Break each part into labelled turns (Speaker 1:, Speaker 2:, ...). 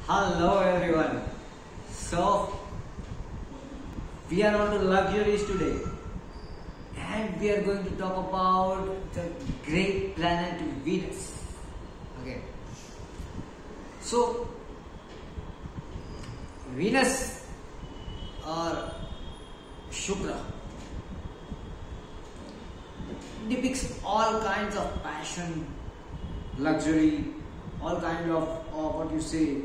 Speaker 1: Hello everyone. So we are on to luxuries today, and we are going to talk about the great planet Venus. Okay. So Venus or Shukra depicts all kinds of passion, luxury, all kind of what you say,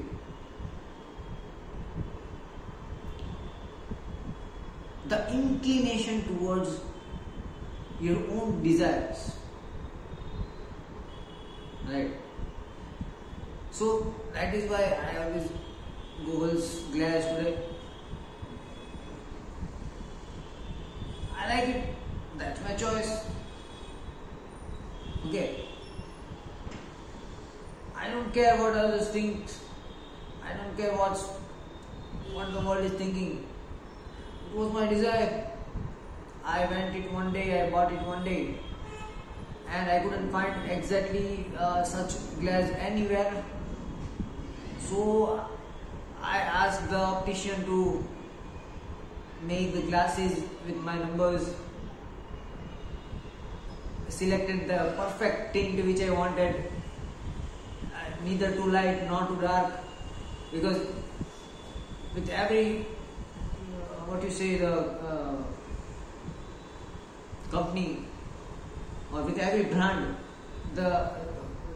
Speaker 1: the inclination towards your own desires, right? So that is why I have this Google's glass today. I like it. That's my choice. Okay. I don't care what others think. I don't care what the world is thinking. It was my desire. I went it one day, I bought it one day, and I couldn't find exactly such glass anywhere. So I asked the optician to make the glasses with my numbers, selected the perfect tint which I wanted, neither too light nor too dark, because with every what you say, the company, or with every brand, the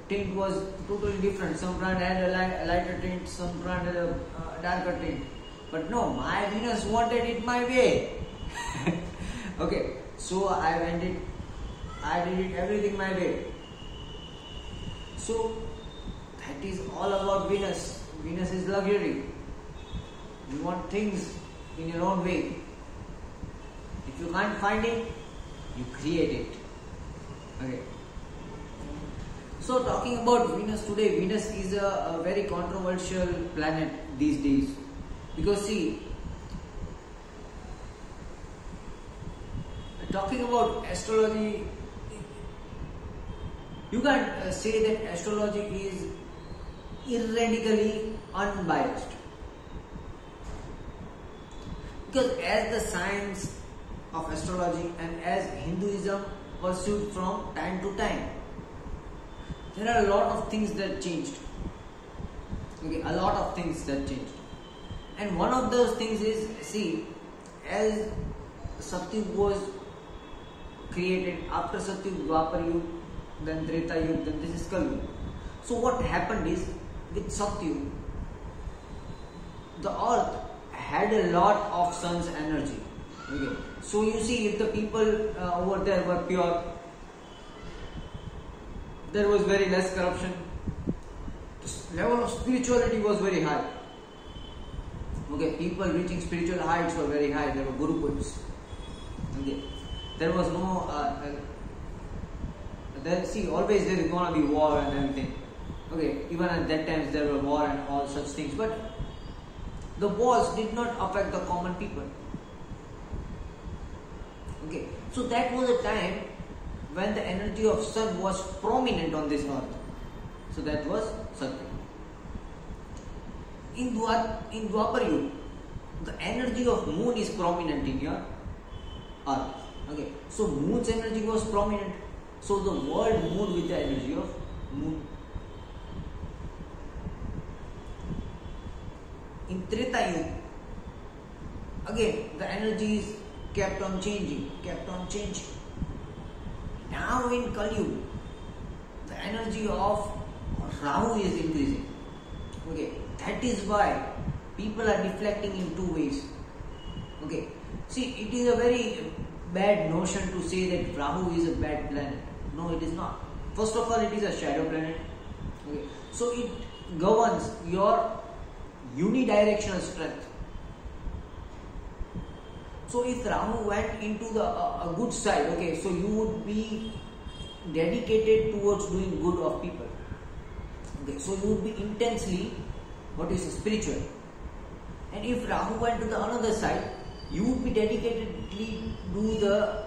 Speaker 1: tint was totally different. Some brand had a lighter tint, some brand had a darker tint, but no, my Venus wanted it my way. Okay, so I did it everything my way. So that is all about Venus. Venus is luxury. You want things in your own way. If you can't find it, you create it. Okay. So talking about Venus today, Venus is a very controversial planet these days, because see, talking about astrology, you can't say that astrology is radically unbiased, because as the science of astrology and as Hinduism pursued from time to time, there are a lot of things that changed. Okay, a lot of things that changed, and one of those things is, see, as Satyug was created, after Satyug, Dwapar Yug, then Treta Yug, then this is Kali Yug. So what happened is, with Satyug, the earth had a lot of sun's energy. Okay. So you see, if the people over there were pure, there was very less corruption. The level of spirituality was very high. Okay, people reaching spiritual heights were very high. There were gurukuls. Okay, there was no. See, always there is gonna be war and everything. Okay, even at that times there were war and all such things, but the wars did not affect the common people. Okay, so that was a time when the energy of sun was prominent on this earth. So that was Satya. In Dwapar Yuga, the energy of moon is prominent in your earth. Okay, so moon's energy was prominent. So the world moved with the energy of moon. In Treta Yuga, again the energies kept on changing. Now in Kali Yuga, the energy of Rahu is increasing. Okay, that is why people are deflecting in two ways. Okay, see, it is a very bad notion to say that Rahu is a bad planet. No, it is not. First of all, it is a shadow planet. Okay, so it governs your unidirectional strength. So if Rahu went into the a good side, okay, so you would be dedicated towards doing good of people. Okay, so you would be intensely, what is spiritual. And if Rahu went to the another side, you would be dedicatedly do the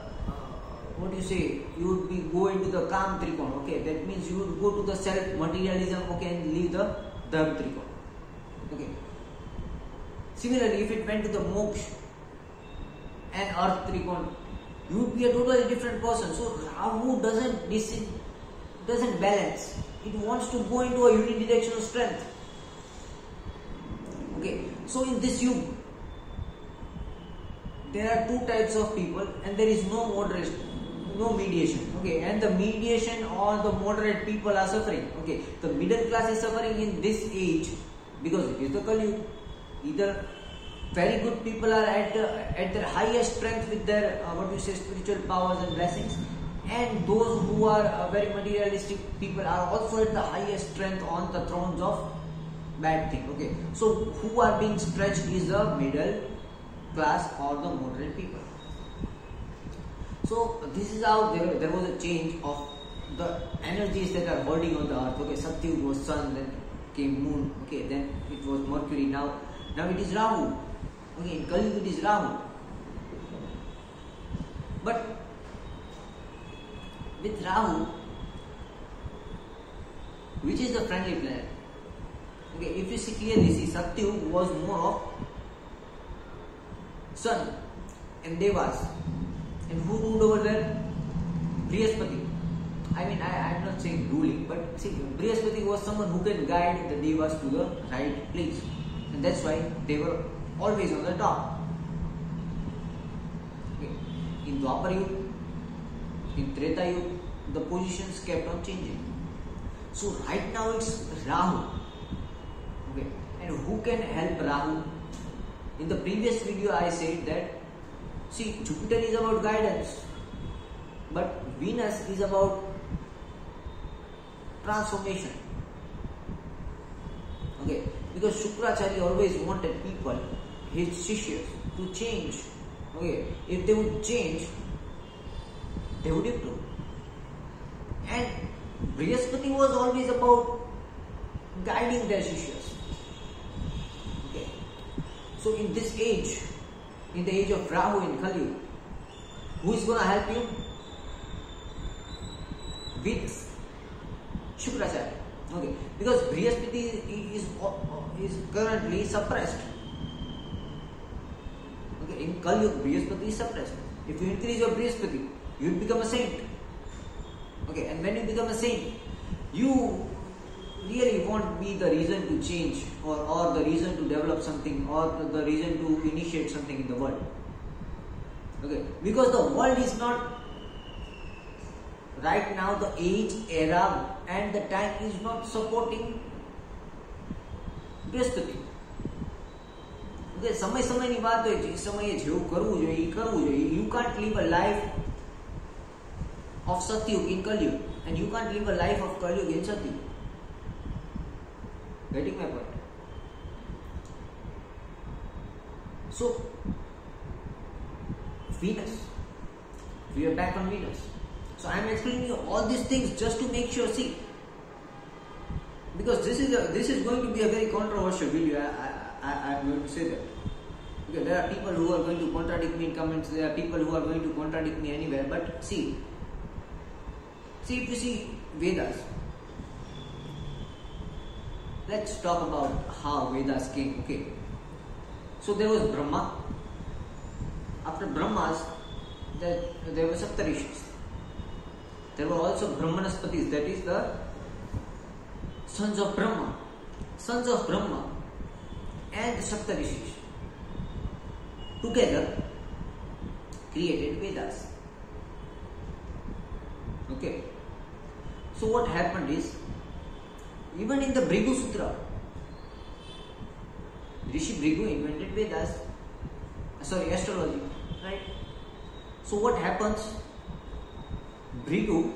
Speaker 1: what do you say, you would be go into the Kam Trikon, okay, that means you would go to the self materialism, okay, and leave the Dharma Trikon. Okay. Similarly, if it went to the moksha and earth trikona, you would be a totally different person. So Rahu doesn't balance. It wants to go into a unidirectional strength. Okay. So in this yuga, there are two types of people, and there is no moderation, no mediation. Okay, and the mediation or the moderate people are suffering. Okay, the middle class is suffering in this age because it is the Kali Yuga. Either very good people are at their highest strength with their spiritual powers and blessings, and those who are very materialistic people are also at the highest strength on the thrones of bad thing. Okay, so who are being stretched is the middle class or the moderate people. So this is how there was a change of the energies that are holding on the earth. Okay, Satyuga was sun, then came moon. Okay, then it was Mercury. Now it is Rahu. Okay, in Kali Yuga it is Rahu. But with Rahu, which is the friendly planet? Okay, if you see clearly, see Satyuga was more of sun and Devas. And who ruled over there? Brihaspati. I mean, I am not saying ruling, but see, Brihaspati was someone who can guide the Devas to the right place. And that's why they were always on the top. Okay. In Dwapar Yuga, in Treta Yuga, the positions kept on changing. So right now it's Rahu. Okay. And who can help Rahu? In the previous video I said that, see, Jupiter is about guidance, but Venus is about transformation. Okay, because Shukracharya always wanted people, his shishyas, to change. Okay, if they would change, they would improve. And Brihaspati was always about guiding their shishyas. Okay, so in this age, in the age of Rahu in Kali Yuga, who is going to help you? With Shukracharya. Okay, because Brihaspati is currently suppressed. Okay, in Kali Yuga, Brihaspati is suppressed. If you increase your Brihaspati, you will become a saint. Okay, and when you become a saint, you really won't be the reason to change or the reason to develop something or the reason to initiate something in the world. Okay, because the world is not right now, the age, era and the time is not supporting Brihaspati. Okay, સમયની વાત હોય છે, સમયે જેવું કરવું જોઈએ એ કરવું જોઈએ. You can't live a life of Satyuga in Kali Yuga, and you can't live a life of Kali Yuga in Satyuga. Getting my point? So, Venus. We are back on Venus. So I am explaining you all these things just to make sure. See, because this is going to be a very controversial video. I am going to say that. Because there are people who are going to contradict me in comments. There are people who are going to contradict me anywhere. But see, if you see Vedas. Let's talk about how Vedas came. Okay. So there was Brahma. After Brahmas, there were Saptarishis. There were also Brahmanaspatis, that is the sons of Brahma. Sons of Brahma and Saptarishis together created Vedas. Okay. So what happened is, even in the Bhrigu Sutra, Rishi Bhrigu invented Vedas, astrology, right? So what happens? Bhrigu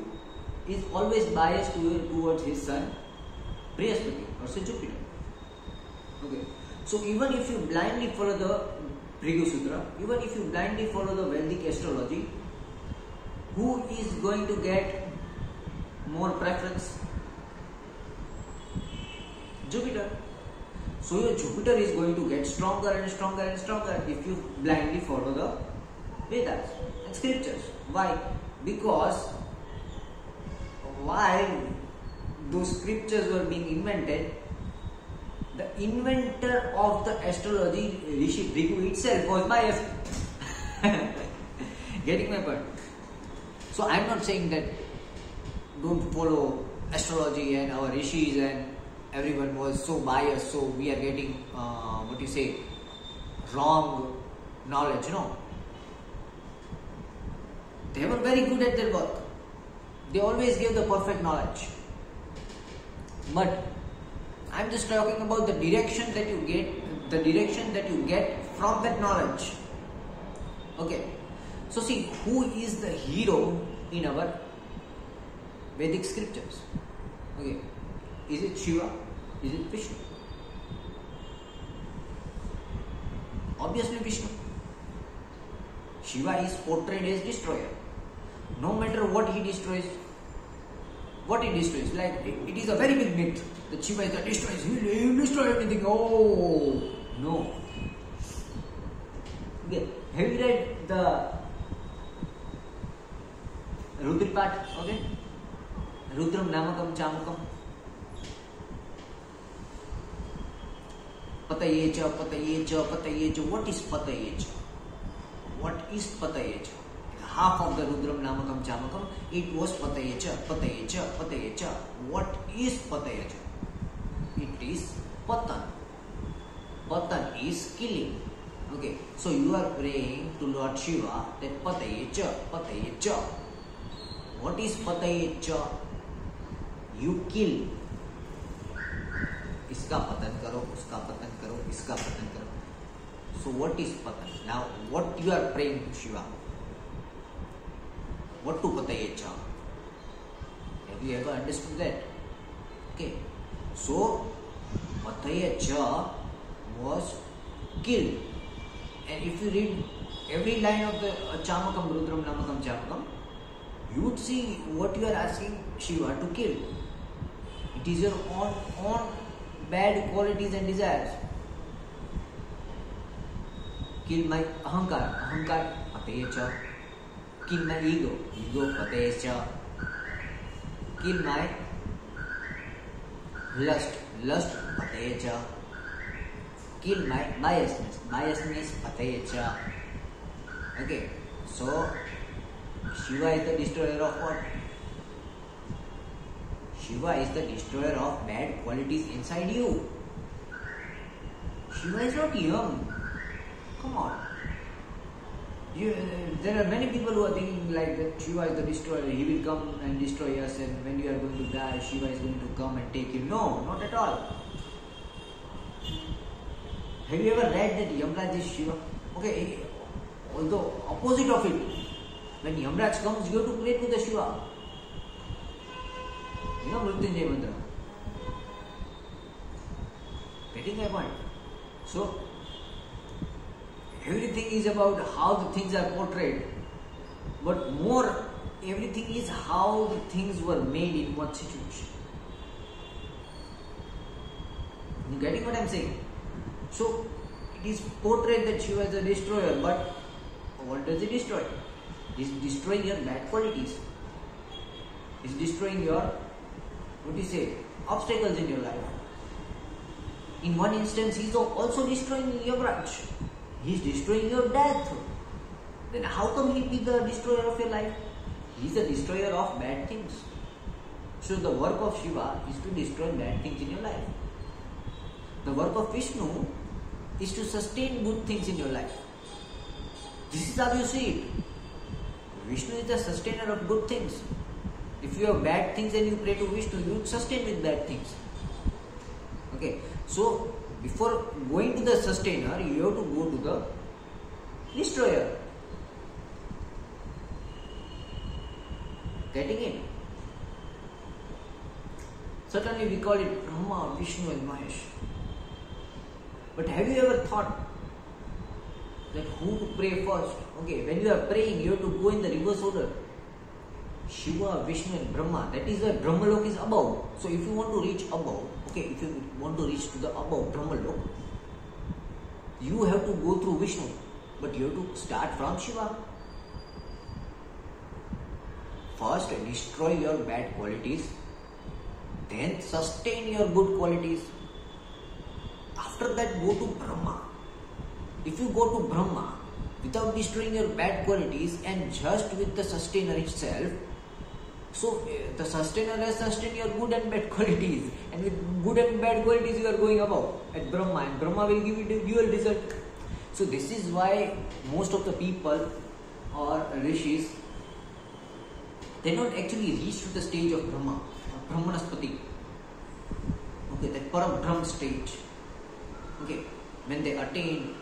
Speaker 1: is always biased towards his son Brihaspati, or say Jupiter. Okay. So even if you blindly follow the Bhrigu Sutra, even if you blindly follow the Vedic astrology, who is going to get more preference? Jupiter. So your Jupiter is going to get stronger and stronger and stronger if you blindly follow the Vedas and scriptures. Why? Because while those scriptures were being invented, the inventor of the astrology, Rishi Bhrigu itself, was biased. Getting my point? So I'm not saying that don't follow astrology and our rishis and everyone was so biased, so we are getting wrong knowledge. No, they were very good at their work. They always gave the perfect knowledge. But I'm just talking about the direction that you get from that knowledge. Okay. So see, who is the hero in our Vedic scriptures? Okay. Is it Shiva? Is it Vishnu? Obviously Vishnu. Shiva is portrayed as destroyer. No matter what he destroys, like it is a very big myth that Shiva is the destroyer. He will destroy everything. Oh no. Okay. Have you read the Rudripat? Okay. Rudram Namakam Chamakam. Patayecha, Patayecha, Patayecha. What is Patayecha? What is Patayecha? Half of the Rudram Namakam Chamakam, it was Patayecha, Patayecha, Patayecha. What is Patayecha? It is Patan. Patan is killing. Okay, so you are praying to Lord Shiva that Patayecha, Patayecha. What is Patayecha? You kill. इसका पतन करो, उसका पतन करो, इसका पतन करो. So what is patan? Now what you are praying to Shiva? What to Patayecha? Have you ever understood that? Okay. So Patayecha was killed. And if you read every line of the Chamakam, Rudram Namakam Chamakam, you would see what you are asking Shiva to kill. It is your own bad qualities and desires. Kill my ahankar, Patayecha. Kill my ego, Patayecha. Kill my lust, Patayecha. Kill my biasness, Patayecha. Okay, so Shiva is the destroyer of what? Shiva is the destroyer of bad qualities inside you. Shiva is not young. Come on. There are many people who are thinking like that Shiva is the destroyer. He will come and destroy us, and when you are going to die, Shiva is going to come and take you. No, not at all. Have you ever read that Yamraj is Shiva? Okay, although opposite of it, when Yamraj comes, you have to pray to the Shiva. You know Mrityunjay mantra. Getting my point? So everything is about how the things are portrayed, but more everything is how the things were made in what situation. You getting what I'm saying? So it is portrayed that Shiva is a destroyer, but what does he destroy? He is destroying your bad qualities. He is destroying your obstacles in your life. In one instance, he is also destroying your branch. He is destroying your death. Then how come he be the destroyer of your life? He is the destroyer of bad things. So the work of Shiva is to destroy bad things in your life. The work of Vishnu is to sustain good things in your life. This is how you see it. Vishnu is the sustainer of good things. If you have bad things and you pray to Vishnu, you sustain with bad things. Okay, so before going to the sustainer, you have to go to the destroyer. Getting it? Certainly we call it Brahma, Vishnu and Mahesh. But have you ever thought that who to pray first? Okay, when you are praying, you have to go in the reverse order. Shiva, Vishnu and Brahma, that is the Brahmalok is above. So if you want to reach above, okay, if you want to reach to the above Brahmalok, you have to go through Vishnu, but you have to start from Shiva. First destroy your bad qualities, then sustain your good qualities. after that go to Brahma. If you go to Brahma without destroying your bad qualities and just with the sustainer itself, so the sustainer has sustained your good and bad qualities, and with good and bad qualities you are going above at Brahma, and Brahma will give you the dual result. So this is why most of the people or rishis, they don't actually reach to the stage of Brahma, Brahmanaspati. Okay, that Param Brahm stage. Okay, when they attain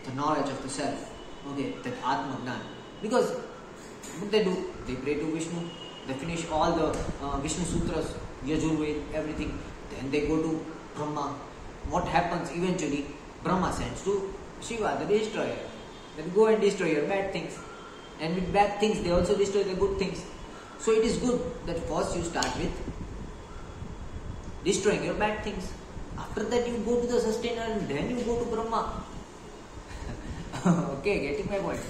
Speaker 1: the knowledge of the self. Okay, that Atma Gnan. Because what they do, they pray to Vishnu, they finish all the Vishnu Sutras, Yajurved, everything. Then they go to Brahma. What happens eventually? Brahma sends to Shiva, the destroyer. Then go and destroy your bad things. And with bad things, they also destroy the good things. So it is good that first you start with destroying your bad things. After that you go to the sustainer and then you go to Brahma. Okay, getting my point.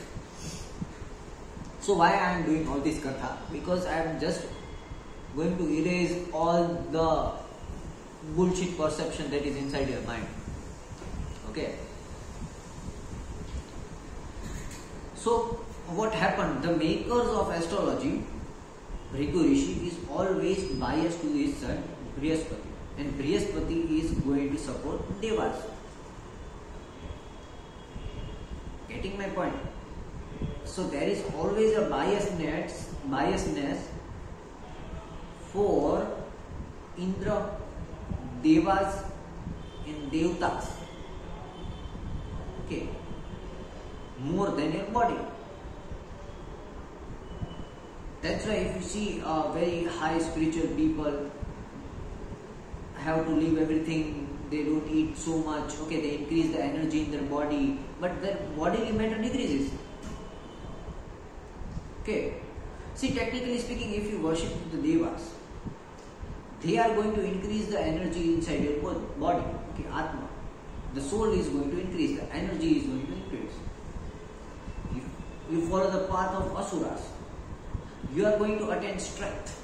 Speaker 1: So why I am doing all this katha? Because I am just going to erase all the bullshit perception that is inside your mind. Okay. So what happened? The makers of astrology, Bhrigu Rishi, is always biased to his son Brihaspati, and Brihaspati is going to support Devas. Getting my point? So there is always a biasness for Indra, Devas and Devtas. Okay, more than your body. That's why if you see very high spiritual people have to leave everything, they don't eat so much, okay, they increase the energy in their body, but their bodily matter decreases. Okay, see, technically speaking, if you worship the Devas, they are going to increase the energy inside your body, okay, Atma. The soul is going to increase, the energy is going to increase. If you follow the path of Asuras, you are going to attain strength.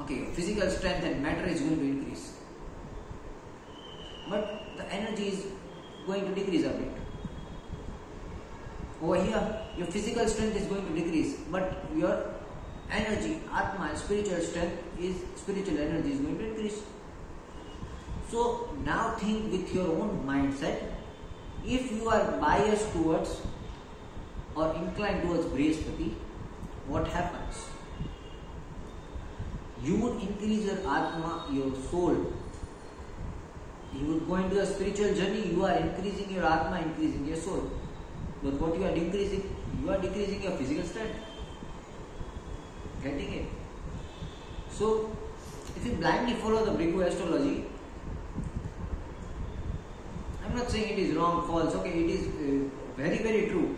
Speaker 1: Okay, physical strength and matter is going to increase. But the energy is going to decrease a bit. Over here, your physical strength is going to decrease, but your energy, Atma, and spiritual energy is going to increase. So now think with your own mindset. If you are biased towards or inclined towards Brihaspati, what happens? You would increase your Atma, your soul. You would go into a spiritual journey, you are increasing your Atma, increasing your soul. But what you are decreasing? You are decreasing your physical strength. Getting it? So, if you blindly follow the Bhrigu astrology, I am not saying it is wrong, false, okay, it is very, very true.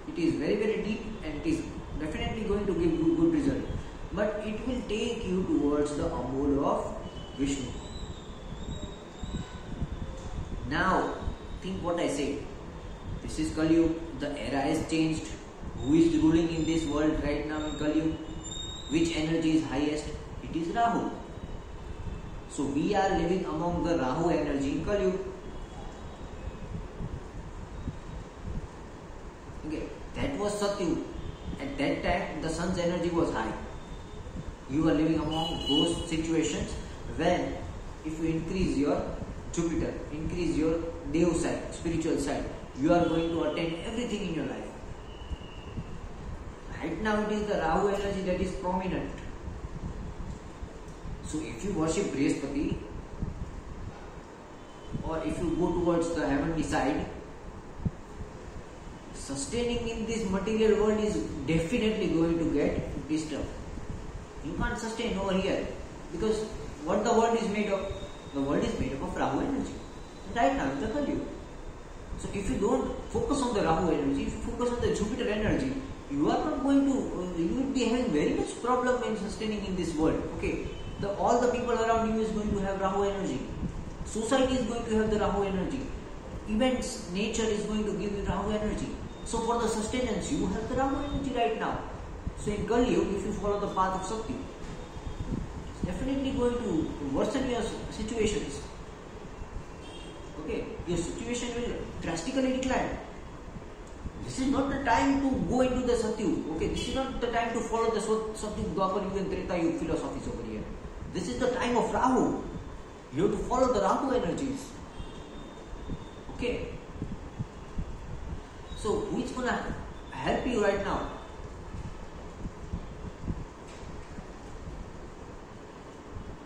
Speaker 1: It is very, very deep and it is definitely going to give you good result. But it will take you towards the abode of Vishnu. Now, think what I say. This is Kali Yuga. The era has changed. Who is ruling in this world right now in Kali Yuga? Which energy is highest? It is Rahu. So we are living among the Rahu energy in Kali Yuga. Okay, that was Satyuga. At that time, the sun's energy was high. You are living among those situations when, if you increase your Jupiter, increase your Dev side, spiritual side, you are going to attain everything in your life. Right now it is the Rahu energy that is prominent. So if you worship Brihaspati, or if you go towards the heavenly side, sustaining in this material world is definitely going to get disturbed. You can't sustain over here, because what the world is made of? The world is made up of Rahu energy. Right now, it's the Kali Yuga. So if you don't focus on the Rahu energy, if you focus on the Jupiter energy, you are not going to, you will be having very much problem in sustaining in this world. Okay, all the people around you is going to have Rahu energy. Society is going to have the Rahu energy. Events, nature is going to give you Rahu energy. So for the sustenance, you have the Rahu energy right now. So in Kali Yuga, if you follow the path of Sakti, it's definitely going to worsen your situations. Okay, your situation will drastically decline. This is not the time to go into the Satyug. Okay, this is not the time to follow the Satyug, Dwapar Yuga and Treta Yuga philosophies over here. This is the time of Rahu. You have to follow the Rahu energies. Okay. So who is gonna help you right now?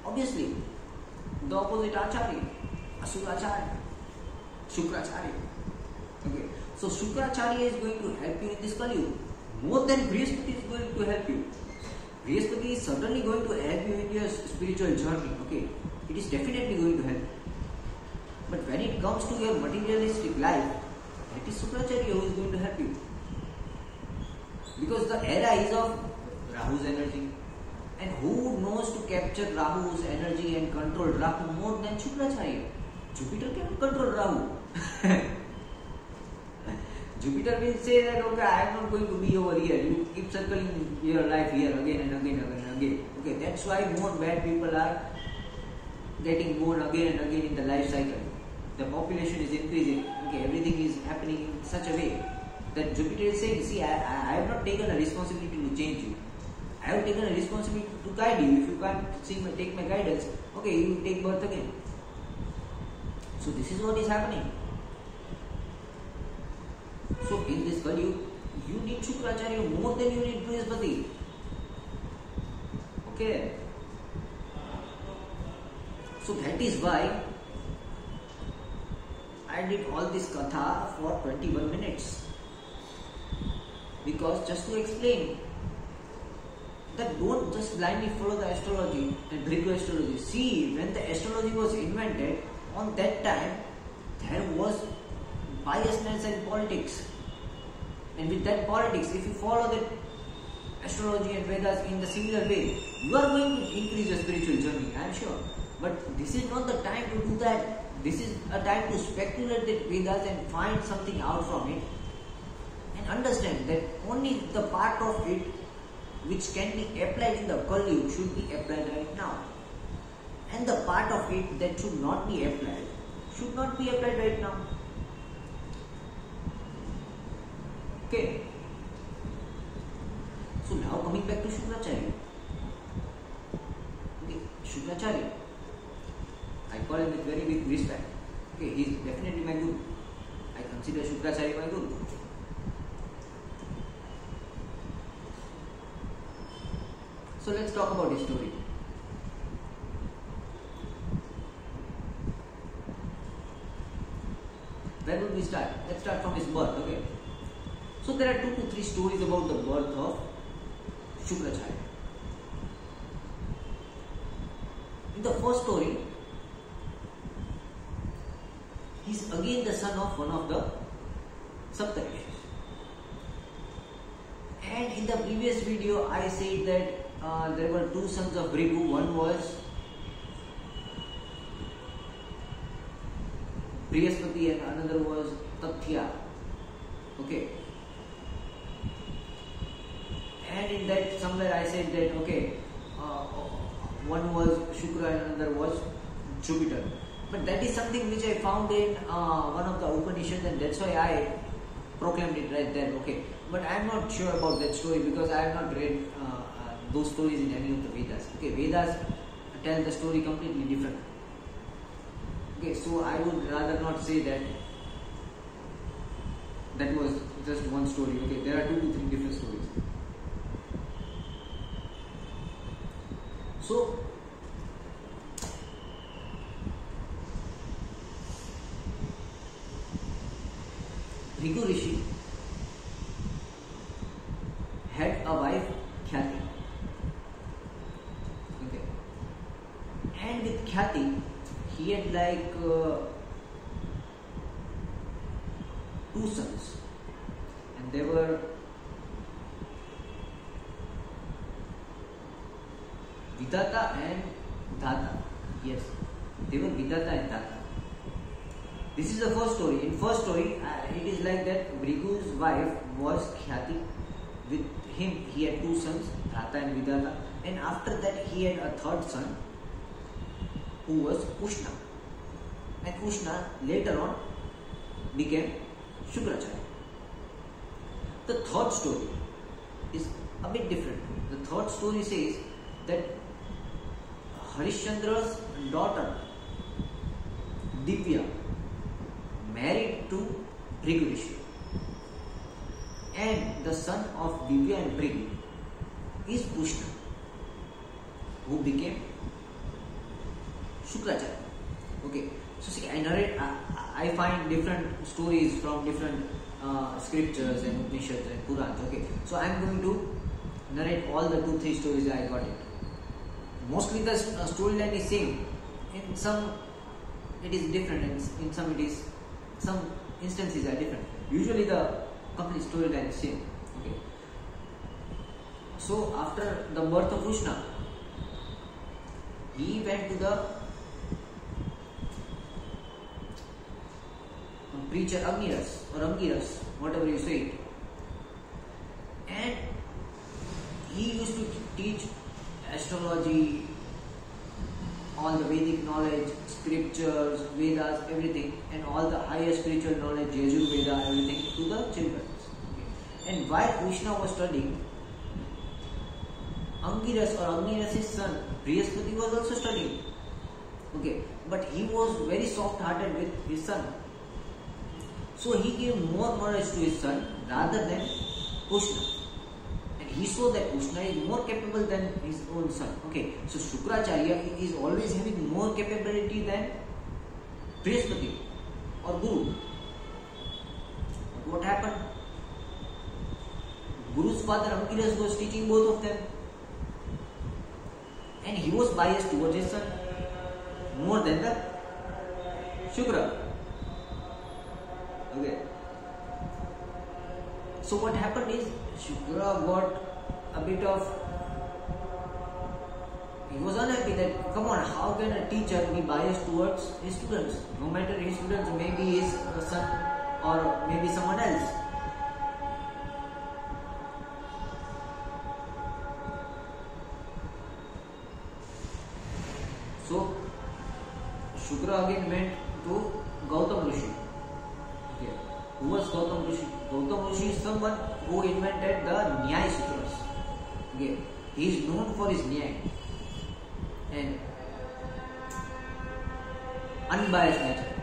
Speaker 1: Obviously, the opposite Acharya, Asuracharya, Shukracharya. Okay. So Shukracharya is going to help you in this Kali Yuga. More than Brihaspati is going to help you. Brihaspati is certainly going to help you in your spiritual journey. Okay. It is definitely going to help. But when it comes to your materialistic life, it is Shukracharya who is going to help you. Because the era is of Rahu's energy. And who knows to capture Rahu's energy and control Rahu more than Shukracharya? Jupiter cannot control Rahu. Jupiter will say that, okay, I am not going to be over here. You keep circling your life here again and again and again. Okay, that's why more bad people are getting born again and again in the life cycle. The population is increasing. Okay, everything is happening in such a way that Jupiter is saying, see, I have not taken a responsibility to change you. I have taken a responsibility to guide you. If you can't take my guidance, okay, you will take birth again. So this is what is happening. So in this Kali Yuga, you need Shukracharya more than you need Brihaspati. Okay. So that is why I did all this katha for 21 minutes. Because just to explain that don't just blindly follow the astrology and Bhrigu astrology. See, when the astrology was invented, on that time, there was biasness in politics. And with that politics, if you follow that astrology and Vedas in the similar way, you are going to increase your spiritual journey, I am sure. But this is not the time to do that. This is a time to speculate that Vedas and find something out from it. And understand that only the part of it which can be applied in the Kali Yuga should be applied right now. And the part of it that should not be applied right now. Okay. So now coming back to Shukracharya. Okay, Shukracharya, I call him with very big respect. Okay, he is definitely my guru. I consider Shukracharya my guru. So let's talk about his story. Where would we start? Let's start from his birth, okay? So there are 2 to 3 stories about the birth of Shukracharya. In the first story, he is again the son of one of the Saptarishis. And in the previous video, I said that there were 2 sons of Bhrigu. One was Brihaspati and another was Tathya. Okay. And in that somewhere I said that, okay, one was Shukra and another was Jupiter. But that is something which I found in one of the Upanishads, and that's why I proclaimed it right there. Okay. But I am not sure about that story because I have not read those stories in any of the Vedas. Okay, Vedas tell the story completely different. Okay, so I would rather not say that that was just one story. Okay, there are 2 to 3 different stories. So Bhrigu Rishi had a wife, Khyati. Okay. And with Khyati, he had like 2 sons. And they were Vidata and Dhata. Yes, they were Vidata and Dhata. This is the first story. In first story, it is like that Bhrigu's wife was Khyati. With him, he had 2 sons, Dhata and Vidata. And after that, he had a 3rd son, who was Ushna. and Ushna later on became Shukracharya. The third story is a bit different. The third story says that Harishchandra's daughter Divya married to Bhrigu Rishi, and the son of Divya and Bhrigu is Ushna, who became Shukracharya. Okay, so see, I find different stories from different scriptures and Upanishads and Purans. Okay, so I am going to narrate all the 2-3 stories I got it. Mostly the storyline is same. In some it is different, and in some instances are different. Usually the complete storyline is same. Okay. So after the birth of Ushna, he went to the preacher Agniras or Angiras, whatever you say it, and he used to teach astrology, all the Vedic knowledge, scriptures, Vedas, everything, and all the higher spiritual knowledge, Yajur Veda, everything to the children. Okay. And while Ushna was studying, Angiras or Agniras' son Brihaspati was also studying. Okay, but he was very soft-hearted with his son. So he gave more knowledge to his son rather than Ushna. And he saw that Ushna is more capable than his own son. Okay, so Shukracharya is always having more capability than Brihaspati or Guru. But what happened? Guru's father Angiras was teaching both of them, and he was biased towards his son more than the Shukra. Okay. So what happened is Shukra got a bit of, he was unhappy that, come on, how can a teacher be biased towards his students? No matter his students, maybe his son or maybe someone else. So Shukra again went to Gautam Rishi. Okay. Who was Gautam Rishi? Gautam Rishi is someone who invented the Nyaya Sutras. Okay. He is known for his Nyaya and unbiased nature.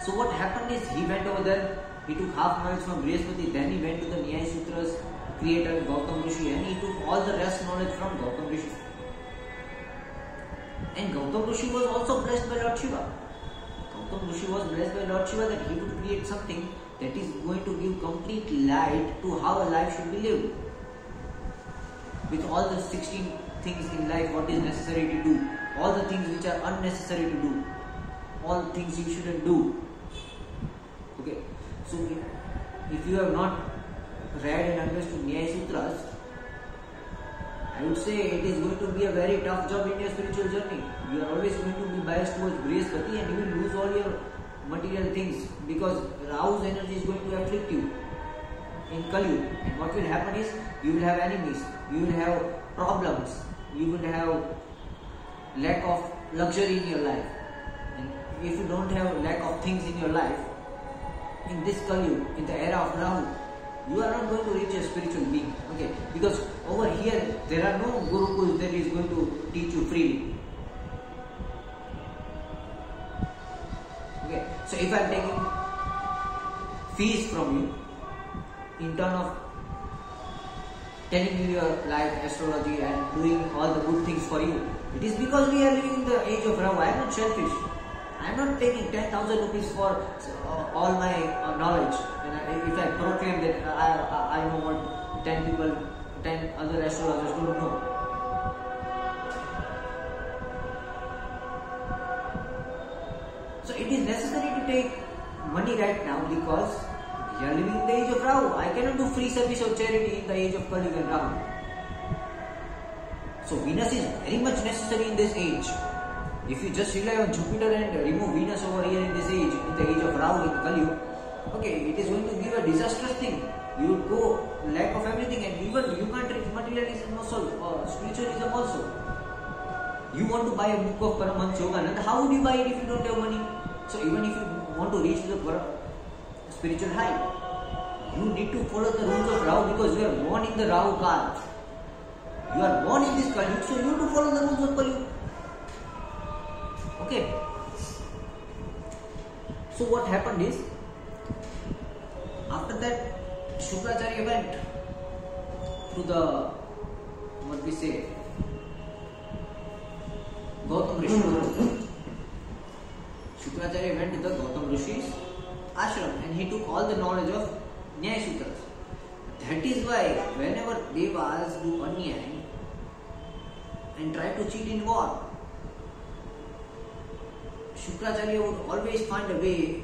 Speaker 1: So what happened is he went over there, he took half knowledge from Brihaspati, then he went to the Nyaya Sutras creator Gautam Rishi, and he took all the rest knowledge from Gautam Rishi. And Gautam Rishi was also blessed by Lord Shiva. Gautam Rishi was blessed by Lord Shiva that he would create something that is going to give complete light to how a life should be lived. With all the 16 things in life, what is necessary to do, all the things which are unnecessary to do, all things you shouldn't do. Okay, so if you have not read and understood Nyaya Sutras, I would say it is going to be a very tough job in your spiritual journey. You are always going to be biased towards Brihaspati and you will lose all your material things because Rahu's energy is going to afflict you in Kali Yuga. And what will happen is you will have enemies, you will have problems, you will have lack of luxury in your life. And if you don't have lack of things in your life, in this Kali Yuga, in the era of Rahu, you are not going to reach a spiritual being. Okay, because over here there are no gurukuls that is going to teach you freely. Okay, so if I am taking fees from you in turn of telling you your life, astrology and doing all the good things for you, it is because we are living in the age of Rahu. I am not selfish. I am not taking 10,000 rupees for all my knowledge. And if I proclaim that I know what 10 other astrologers don't know. So it is necessary to take money right now because we are living in the age of Rahu. I cannot do free service or charity in the age of Kali and Rahu. So Venus is very much necessary in this age. If you just rely on Jupiter and remove Venus over here in this age, in the age of Rahu, in Kali Yuga, okay, it is going to give a disastrous thing. You will go lack of everything, and even you can't reach materialism also, or spiritualism also. You want to buy a book of Paramahansa Yogananda, how would you buy it if you don't have money? So even if you want to reach the spiritual height, you need to follow the rules of Rahu, because you are born in the Rahu Kal. You are born in this Kali, so you have to follow the rules of Kali. Okay. So what happened is, after that, Shukracharya went to the, what we say, Gautam Rishi. Shukracharya went to the Gautam Rishi's ashram and he took all the knowledge of Nyaya Sutras. That is why whenever Devas do anyaya and try to cheat in war, Shukracharya would always find a way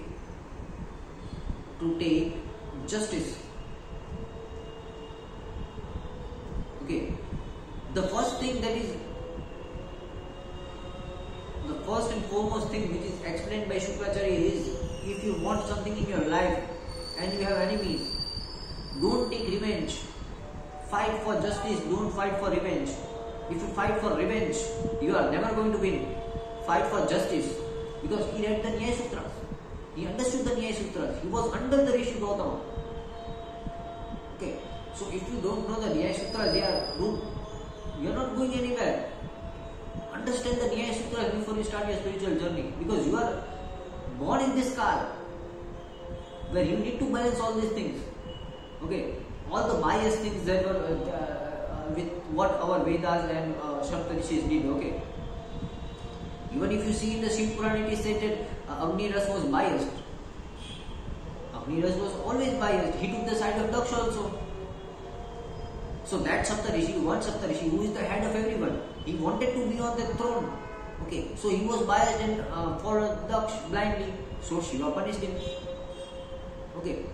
Speaker 1: to take justice. Okay, the first thing that is, the first and foremost thing which is explained by Shukracharya is, if you want something in your life and you have enemies, don't take revenge. Fight for justice, don't fight for revenge. If you fight for revenge, you are never going to win. Fight for justice, because he read the Nyaya Sutras. He understood the Nyaya Sutras. He was under the Rishi Gautama. Okay, so if you don't know the Nyaya Sutras, they are good. You are not going anywhere. Understand the Nyaya Sutras before you start your spiritual journey, because you are born in this car where you need to balance all these things. Okay, all the biased things that were with what our Vedas and Saptarishis did. Okay, even if you see in the Shiv Purana, it is said that Agni Ras was biased. Agni Ras was always biased. He took the side of Daksha also. So that Saptarishi, one Saptarishi, who is the head of everyone, he wanted to be on the throne. Okay, so he was biased and followed Daksh blindly. So Shiva punished him. Okay,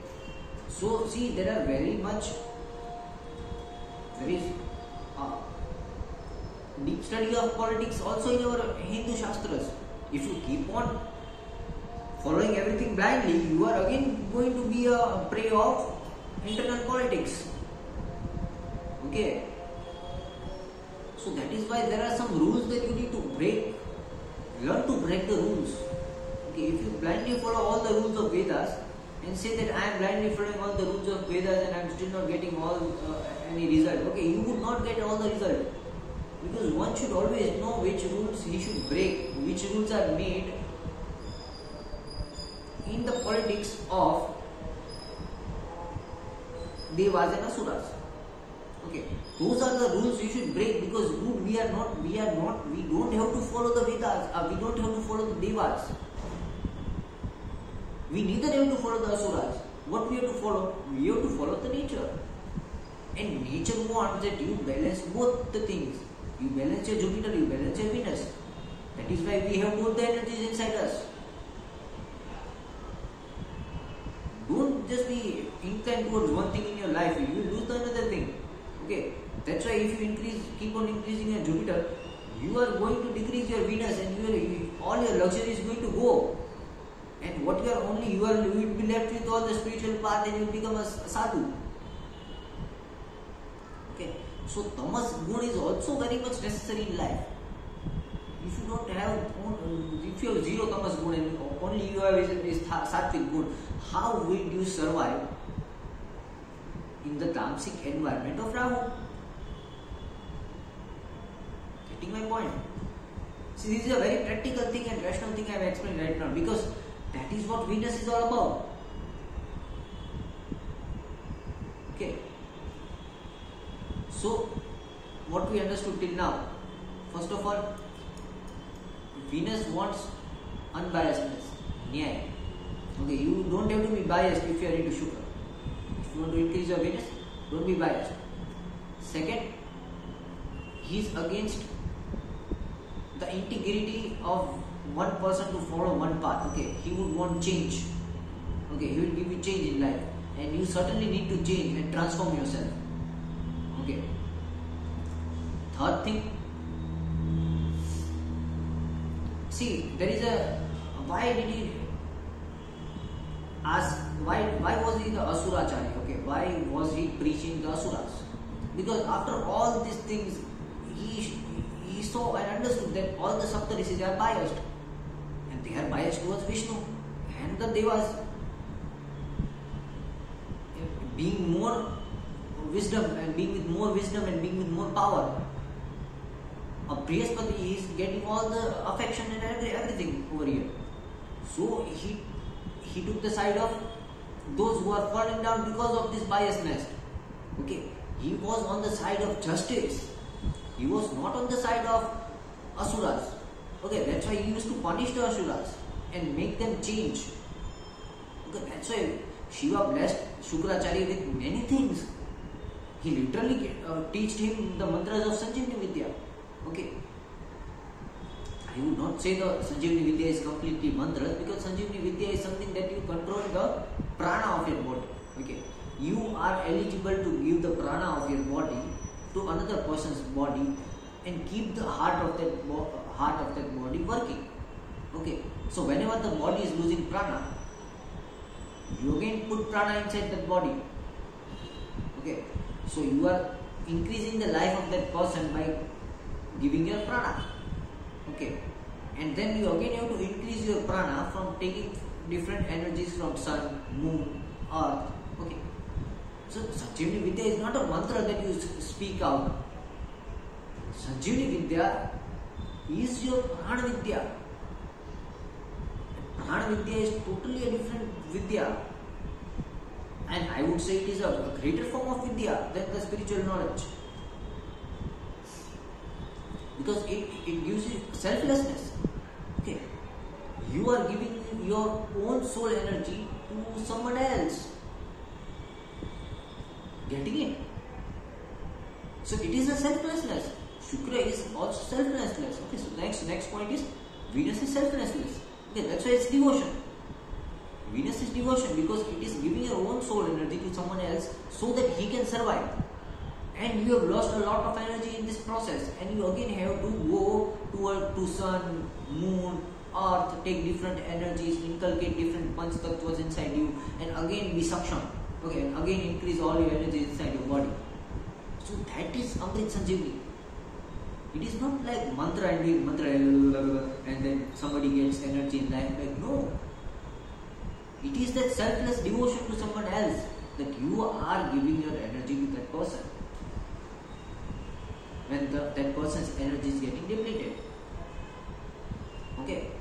Speaker 1: so see, there are very deep study of politics also in our Hindu Shastras. If you keep on following everything blindly, you are again going to be a prey of internal politics. Okay, so that is why there are some rules that you need to break. Learn to break the rules. Okay, if you blindly follow all the rules of Vedas and say that I am blindly following all the rules of Vedas and I am still not getting any result, okay, you would not get all the result, because one should always know which rules he should break, which rules are made in the politics of Devas and Asuras. Okay, those are the rules you should break, because we don't have to follow the Vedas, we don't have to follow the Devas. We neither have to follow the Asuras. What we have to follow? We have to follow the nature. And nature wants that you balance both the things. You balance your Jupiter, you balance your Venus. That is why we have both the energies inside us. Don't just be inclined towards one thing in your life, you will lose the another thing. Okay, that's why if you keep on increasing your Jupiter, you are going to decrease your Venus, and all your luxury is going to go. And what you will be left with all the spiritual path, and you will become a sadhu. Okay, so tamas gun is also very much necessary in life. If you don't have, if you have zero tamas gun and only you have is sattvic gun, how will you survive in the tamasic environment of Rahu? Getting my point? See, this is a very practical thing and rational thing I have explained right now, because that is what Venus is all about. Okay. So, what we understood till now, first of all, Venus wants unbiasedness, Nyaya. Okay, you don't have to be biased if you are into Shukra. If you want to increase your Venus, don't be biased. Second, he is against the integrity of one person to follow one path. Okay, he would want change. Okay, he will give you change in life, and you certainly need to change and transform yourself. Okay. Third thing, see, there is why did he ask, why was he the Asuracharya? Okay, why was he preaching the Asuras? Because after all these things, he he saw and understood that all the Saptarishis are biased, and they are biased towards Vishnu and the Devas. Being more wisdom and being with more wisdom and being with more power, Brihaspati is getting all the affection and everything over here. So he took the side of those who are falling down because of this biasness. Okay, he was on the side of justice. He was not on the side of asuras. Okay, that's why he used to punish the asuras and make them change. Okay, that's why Shiva blessed Shukracharya with many things. He literally taught him the mantras of Sanjeevani Vidya. Okay, I would not say the Sanjeevani Vidya is completely mantras, because Sanjeevani Vidya is something that you control the prana of your body. Okay, you are eligible to give the prana of your body to another person's body and keep the heart of that body working. Okay, so whenever the body is losing prana, you again put prana inside that body. Okay, so you are increasing the life of that person by giving your prana. Okay, and then you again have to increase your prana from taking different energies from sun, moon, earth. Okay, so Sanjeevani Vidya is not a mantra that you speak out. Sanjeevani Vidya is your Prana Vidya. Prana Vidya is totally a different Vidya, and I would say it is a greater form of Vidya than the spiritual knowledge, because it gives you selflessness. Okay, you are giving your own soul energy to someone else. Getting it? So it is a selflessness. Shukra is also selflessness. Okay, so next point is Venus is selflessness. Okay, that's why it's devotion. Venus is devotion because it is giving your own soul energy to someone else so that he can survive. And you have lost a lot of energy in this process, and you again have to go to sun, moon, earth, take different energies, inculcate different panch tattvas inside you, and again be saksham. Okay, and again increase all your energy inside your body. So that is Amrit Sanjeevani. It is not like mantra and doing mantra and then somebody gets energy in life. Like, no. It is that selfless devotion to someone else, that you are giving your energy to that person when that person's energy is getting depleted. Okay,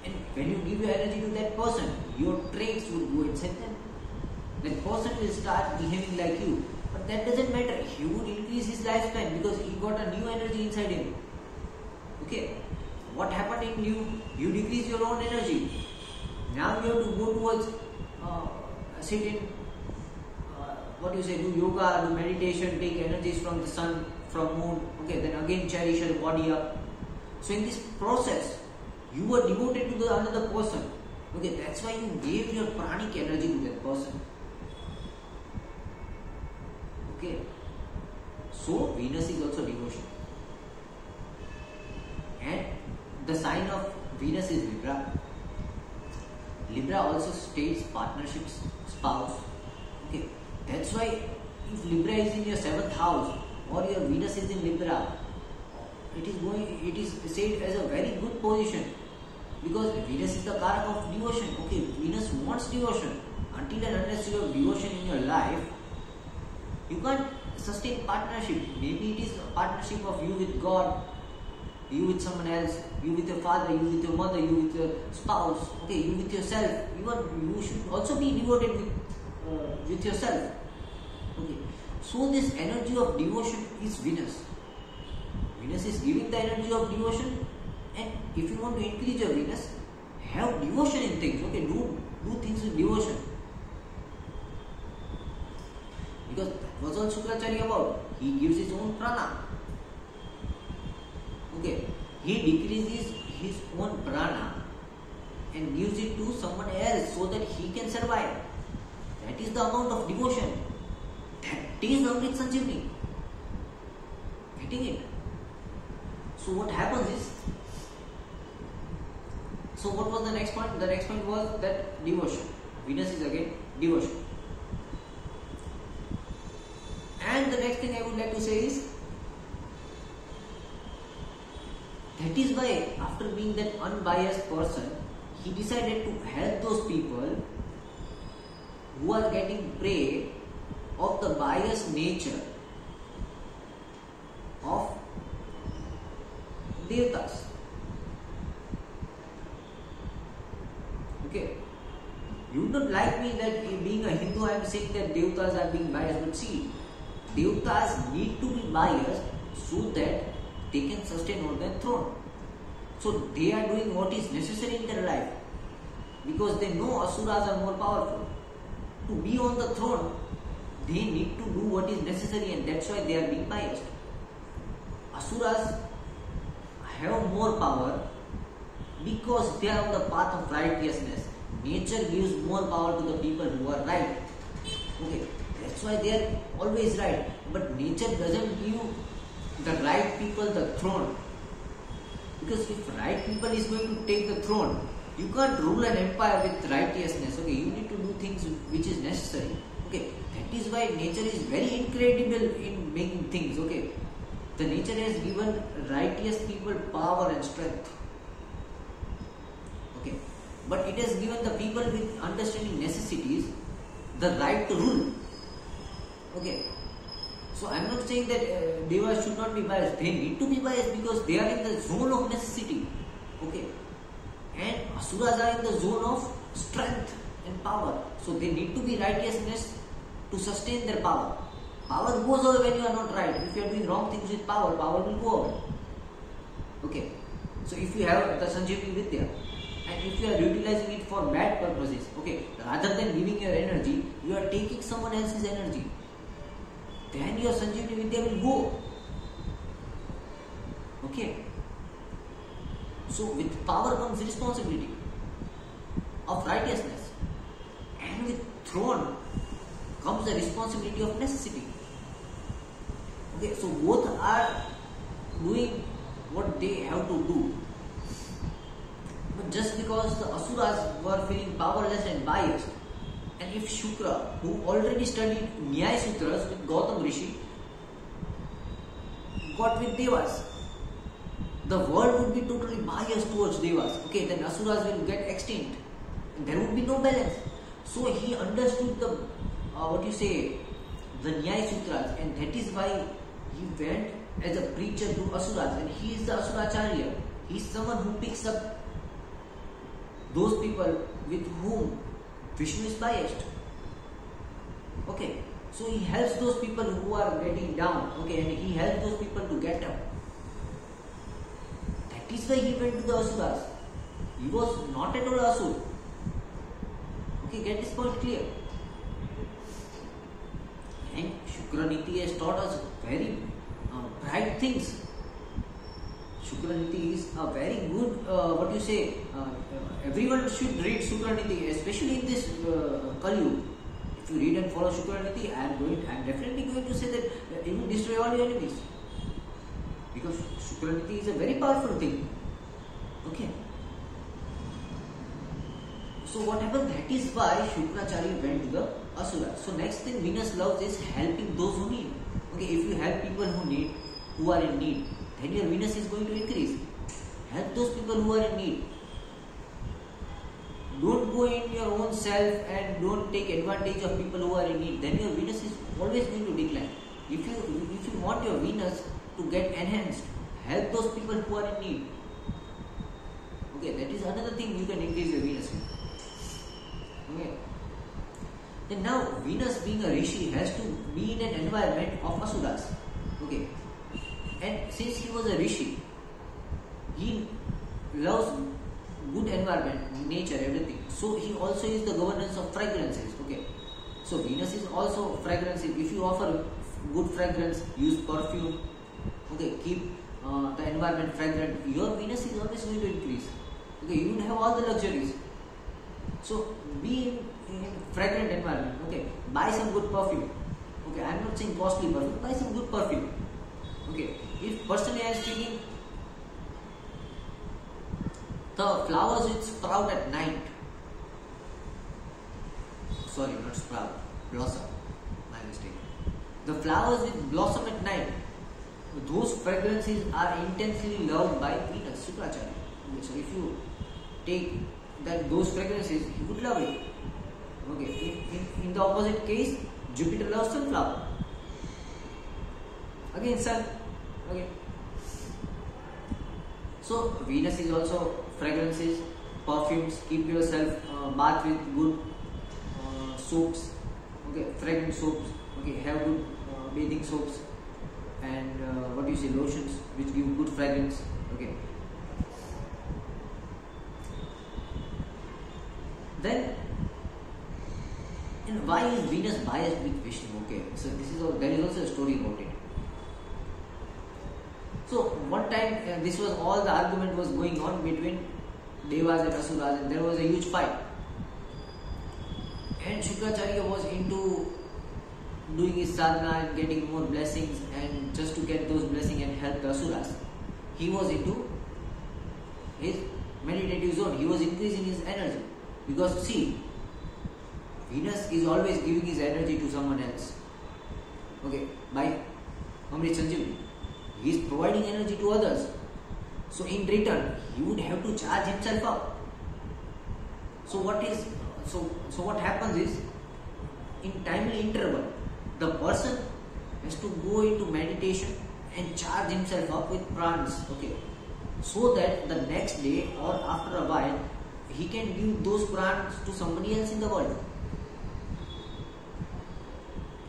Speaker 1: and when you give your energy to that person, your traits will go inside them. That person will start behaving like you, but that doesn't matter. He would increase his lifespan because he got a new energy inside him. Okay, what happened in you? You decrease your own energy. Now you have to go towards sit in do yoga, do meditation, take energies from the sun, from moon. Okay, then again cherish your body up. So in this process, you were devoted to the another person. Okay, that's why you gave your pranic energy to that person. Okay, so Venus is also devotion, and the sign of Venus is Libra. Libra also states partnerships, spouse. Okay, that's why if Libra is in your 7th house or your Venus is in Libra, it is said as a very good position, because Venus is the karak of devotion. Okay, Venus wants devotion. Until and unless you have devotion in your life, you can't sustain partnership. Maybe it is a partnership of you with God, you with someone else, you with your father, you with your mother, you with your spouse. Okay, you with yourself. You should also be devoted with yourself. Okay, so this energy of devotion is Venus. Venus is giving the energy of devotion, and if you want to increase your Venus, have devotion in things. Okay, do things with devotion. Because that was all Shukracharya about. He gives his own prana. Okay, he decreases his own prana and gives it to someone else so that he can survive. That is the amount of devotion. That is Amrit Sanjeevani. Getting it? So what happens is, so what was the next point? The next point was that devotion. Venus is again devotion. And the next thing I would like to say is That is why, after being that unbiased person, he decided to help those people who are getting prey of the biased nature of Devatas. Okay. You don't like me that being a Hindu I am saying that Devatas are being biased, but see, Devatas need to be biased so that they can sustain on their throne. So they are doing what is necessary in their life because they know Asuras are more powerful. To be on the throne, they need to do what is necessary, and that's why they are being biased. Asuras have more power because they are on the path of righteousness. Nature gives more power to the people who are right. Okay, that's why they are always right. But nature doesn't give the right people the throne. Because if right people is going to take the throne, you can't rule an empire with righteousness. Okay, you need to do things which is necessary. Okay, that is why nature is very incredible in making things. Okay, the nature has given righteous people power and strength. Okay, but it has given the people with understanding necessities the right to rule. Okay, so I am not saying that Devas should not be biased. They need to be biased because they are in the zone of necessity. Okay, and Asuras are in the zone of strength and power. So they need to be righteousness to sustain their power. Power goes away when you are not right. If you are doing wrong things with power, power will go away. Okay, so if you have the Sanjeevani Vidya, and if you are utilizing it for bad purposes, okay, rather than giving your energy, you are taking someone else's energy, then your Sanjeevani Vidya will go. Okay. So with power comes responsibility of righteousness, and with throne comes the responsibility of necessity. Okay, so both are doing what they have to do. But just because the Asuras were feeling powerless and biased, and if Shukra, who already studied Nyaya Sutras with Gautam Rishi, got with Devas, the world would be totally biased towards Devas. Okay, then Asuras will get extinct. And there would be no balance. So he understood the, the Nyaya Sutras, and that is why he went as a preacher to Asuras, and he is the Asuracharya. He is someone who picks up those people with whom Vishnu is biased. Okay, so he helps those people who are getting down. Okay, and he helps those people to get up. That is why he went to the Asuras. He was not at all Asur. Okay, get this point clear. And Shukraniti has taught us very bright things. Shukraniti is a very good, everyone should read Shukraniti, especially in this Kali Yuga. If you read and follow Shukraniti, I am definitely going to say that it will destroy all your enemies. Because Shukraniti is a very powerful thing. Okay. So what happened? That is why Shukracharya went to the Asura. So next thing Venus loves is helping those who need. Okay, if you help people who are in need, then your Venus is going to increase. Help those people who are in need. Don't go in your own self and don't take advantage of people who are in need. Then your Venus is always going to decline. If you want your Venus to get enhanced, help those people who are in need. Okay, that is another thing you can increase your Venus with. Okay. Then now Venus being a Rishi has to be in an environment of Asuras. Okay. And since he was a Rishi, he loves good environment, nature, everything. So he also is the governance of fragrances. Okay. So Venus is also fragrance. If you offer good fragrance, use perfume. Okay, keep the environment fragrant. Your Venus is always going to increase. Okay, you will have all the luxuries. So be in fragrant environment. Okay, buy some good perfume. Okay, I am not saying costly perfume. Buy some good perfume. Okay, if person is speaking, the flowers which sprout at night. Sorry, not sprout, blossom. My mistake. The flowers which blossom at night, those fragrances are intensely loved by Venus, Shukracharya. Okay, so if you take those fragrances, he would love it. Okay, in the opposite case, Jupiter loves sunflower. Again, sun. Okay. So Venus is also fragrances, perfumes. Keep yourself bath with good soaps. Okay, fragrant soaps. Okay, have good bathing soaps, and what do you say, lotions which give good fragrance. Okay. Then, and why is Venus biased with Vishnu? Okay, so there is also a story about it. So one time, this was all the argument was going on between Devas and Asuras, and there was a huge fight. And Shukracharya was into doing his sadhana and getting more blessings, and just to get those blessings and help the Asuras, he was into his meditative zone. He was increasing his energy, because see, Venus is always giving his energy to someone else. Okay, by Amrit Sanjeevani, he is providing energy to others. So in return, he would have to charge himself up. So what happens is, in timely interval, the person has to go into meditation and charge himself up with prans. Okay, so that the next day or after a while, he can give those prans to somebody else in the world.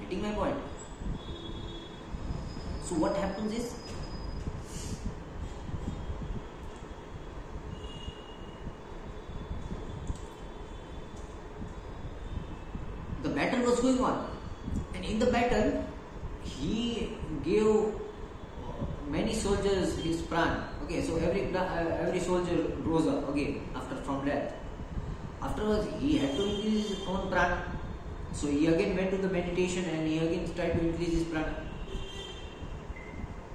Speaker 1: Getting my point? So what happens is, the battle was going on, and in the battle, he gave many soldiers his pran. Okay, so every soldier rose up again from death. Afterwards, he had to increase his own pran. So he again went to the meditation and he again tried to increase his pran.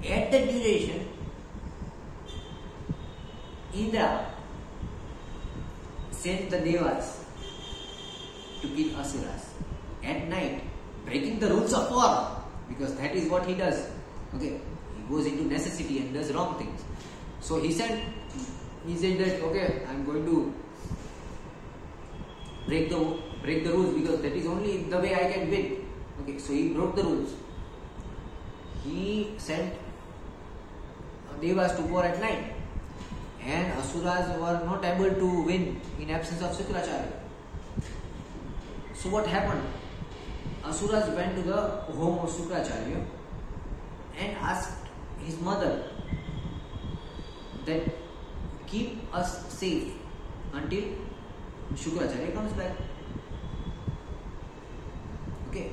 Speaker 1: At that duration, Indra sent the Devas to kill Asuras at night, breaking the rules of war, because that is what he does. Okay, he goes into necessity and does wrong things. So he said that, okay, I am going to break the rules, because that is only the way I can win. Okay, so he broke the rules. He sent Devas to war at night, and Asuras were not able to win in absence of Shukracharya. So what happened? Asuras went to the home of Shukracharya and asked his mother that keep us safe until Shukracharya comes back. Okay.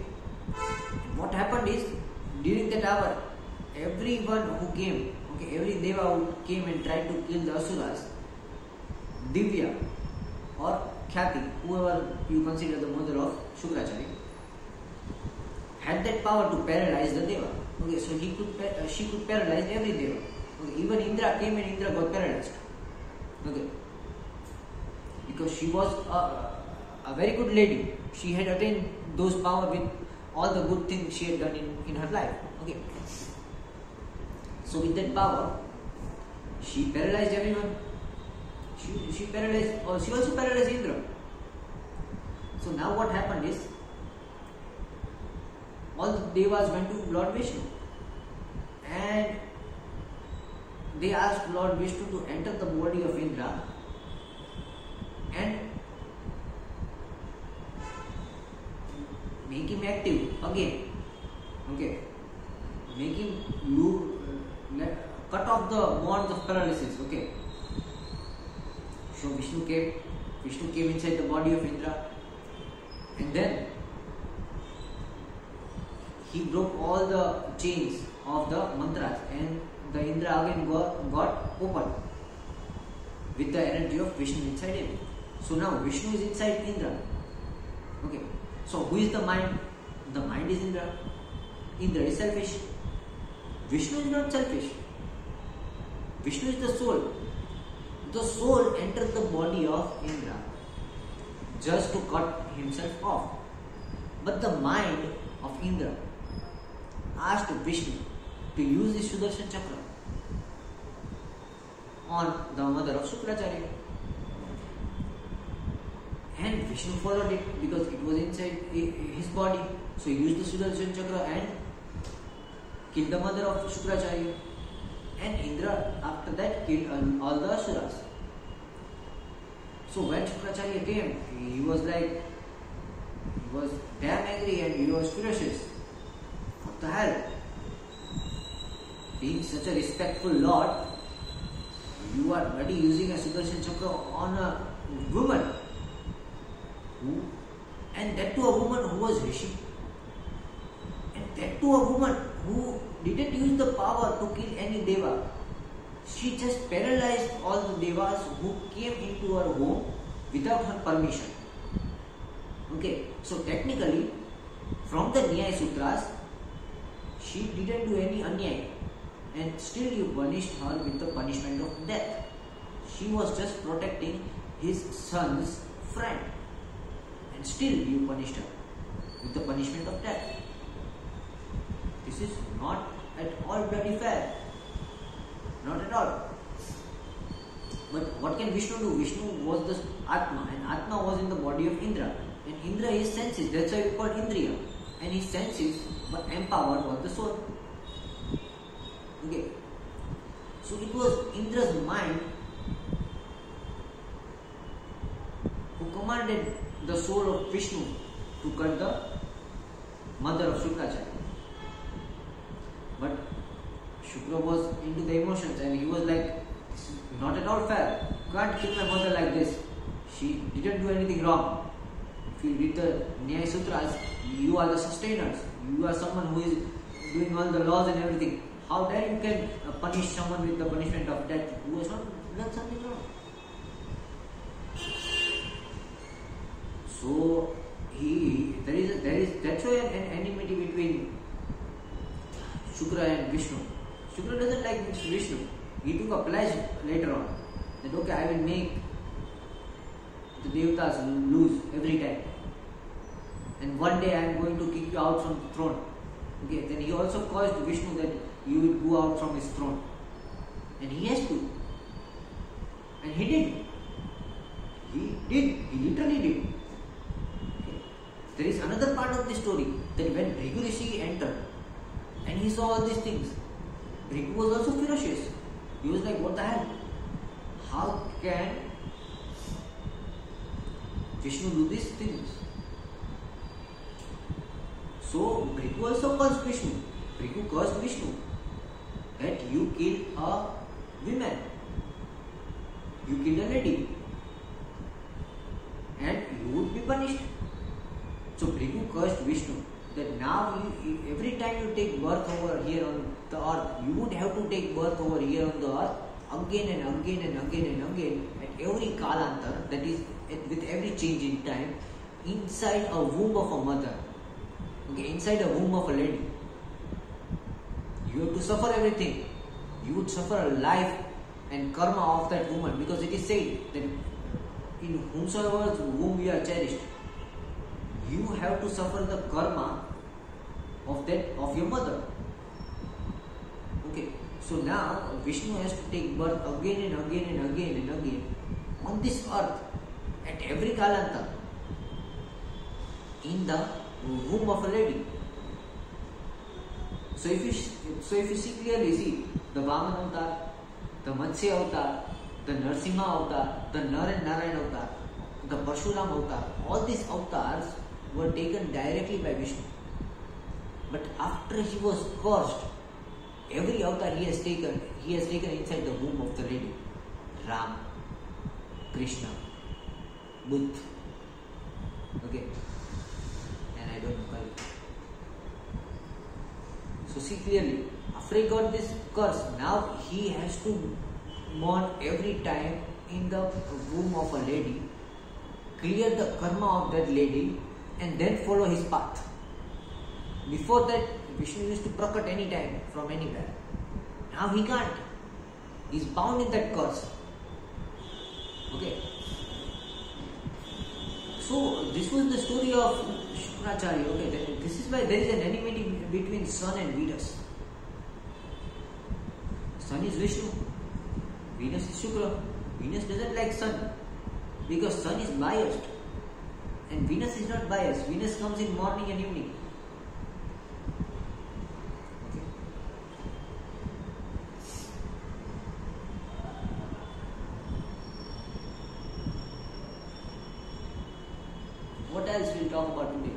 Speaker 1: What happened is, during that hour, everyone who came, every Deva who came and tried to kill the Asuras, Divya or Khyati, whoever you consider the mother of Shukracharya, had that power to paralyze the Deva. Okay, so she could paralyze every Deva. Okay, even Indra came and Indra got paralyzed. Okay, because she was a very good lady. She had attained those power with all the good things she had done in her life. Okay, so with that power, she paralyzed everyone. She also paralyzed Indra. So now what happened is, all the Devas went to Lord Vishnu and they asked Lord Vishnu to enter the body of Indra and make him active again. Okay, make him cut off the bonds of paralysis. Okay, so Vishnu came inside the body of Indra, and then he broke all the chains of the mantras, and the Indra again got open with the energy of Vishnu inside him. So now Vishnu is inside Indra. Okay, so who is the mind? The mind is Indra. Indra is selfish. Vishnu is not selfish. Vishnu is the soul. The soul entered the body of Indra just to cut himself off. But the mind of Indra asked Vishnu to use his Sudarshan Chakra on the mother of Shukracharya. And Vishnu followed it because it was inside his body. So he used the Sudarshan Chakra and killed the mother of Shukracharya. And Indra after that killed all the Asuras. So when Shukracharya came, he was damn angry and he was furious. What the hell? Being such a respectful lord, you are bloody using a Sudarshan Chakra on a woman. And that to a woman who was Rishi. And that to a woman who didn't use the power to kill any Deva. She just paralyzed all the Devas who came into her home without her permission. Okay, so technically, from the Nyaya Sutras, she didn't do any anyaya. And still you punished her with the punishment of death. She was just protecting his son's friend. And still you punished her with the punishment of death. This is not at all bloody fair. Not at all. But what can Vishnu do? Vishnu was the Atma, and Atma was in the body of Indra. And Indra is senses, that's why we call Indriya. And his senses were empowered by the soul. Okay. So it was Indra's mind who commanded the soul of Vishnu to cut the mother of Shukracharya. But Shukra was into the emotions and he was like, this is not at all fair. You can't kill my mother like this. She didn't do anything wrong. If you read the Nyaya Sutras, you are the sustainers. You are someone who is doing all the laws and everything. How dare you can punish someone with the punishment of death who has not done something wrong? So that's why an enmity between Shukra and Vishnu. Shukra doesn't like Vishnu. He took a pledge later on that okay, I will make the Devatas lose every time. And one day I am going to kick you out from the throne. Okay, then he also caused Vishnu that you will go out from his throne. And he has to. And he did. He literally did. Okay. There is another part of the story that when Bhrigu Rishi entered and he saw all these things, Bhrigu was also furious. He was like, what the hell? How can Vishnu do these things? So Bhrigu also cursed Vishnu. Bhrigu cursed Vishnu that you killed a woman. You killed a lady. And you would be punished. So Bhrigu cursed Vishnu that now every time you take birth over here on the earth, you would have to take birth over here on the earth again and again and again and again at every kalantar, that is with every change in time, inside a womb of a mother. Okay, inside a womb of a lady. You have to suffer everything. You would suffer a life and karma of that woman, because it is said that in whomsoever's womb you are cherished, you have to suffer the karma of your mother. Okay, so now Vishnu has to take birth again and again and again and again on this earth at every kalanta in the womb of a lady. So if you see clearly, the Vaman avatar, the Matsya avatar, the Narsimha avatar, the Nar and Narayan avatar, the Parshuram avatar, all these avatars were taken directly by Vishnu. But after he was cursed, every avatar he has taken inside the womb of the lady. Ram, Krishna, Buddha. Okay. And I don't know. So see clearly, after he got this curse, now he has to mourn every time in the womb of a lady, clear the karma of that lady, and then follow his path. Before that, Vishnu used to prakat any time from anywhere. Now he can't. He's bound in that curse. Okay. So this was the story of Shukracharya. Okay, this is why there is an enmity between sun and Vedas. Sun is Vishnu, Venus is Shukra. Venus doesn't like Sun because Sun is biased and Venus is not biased. Venus comes in morning and evening. Okay. What else we'll talk about today?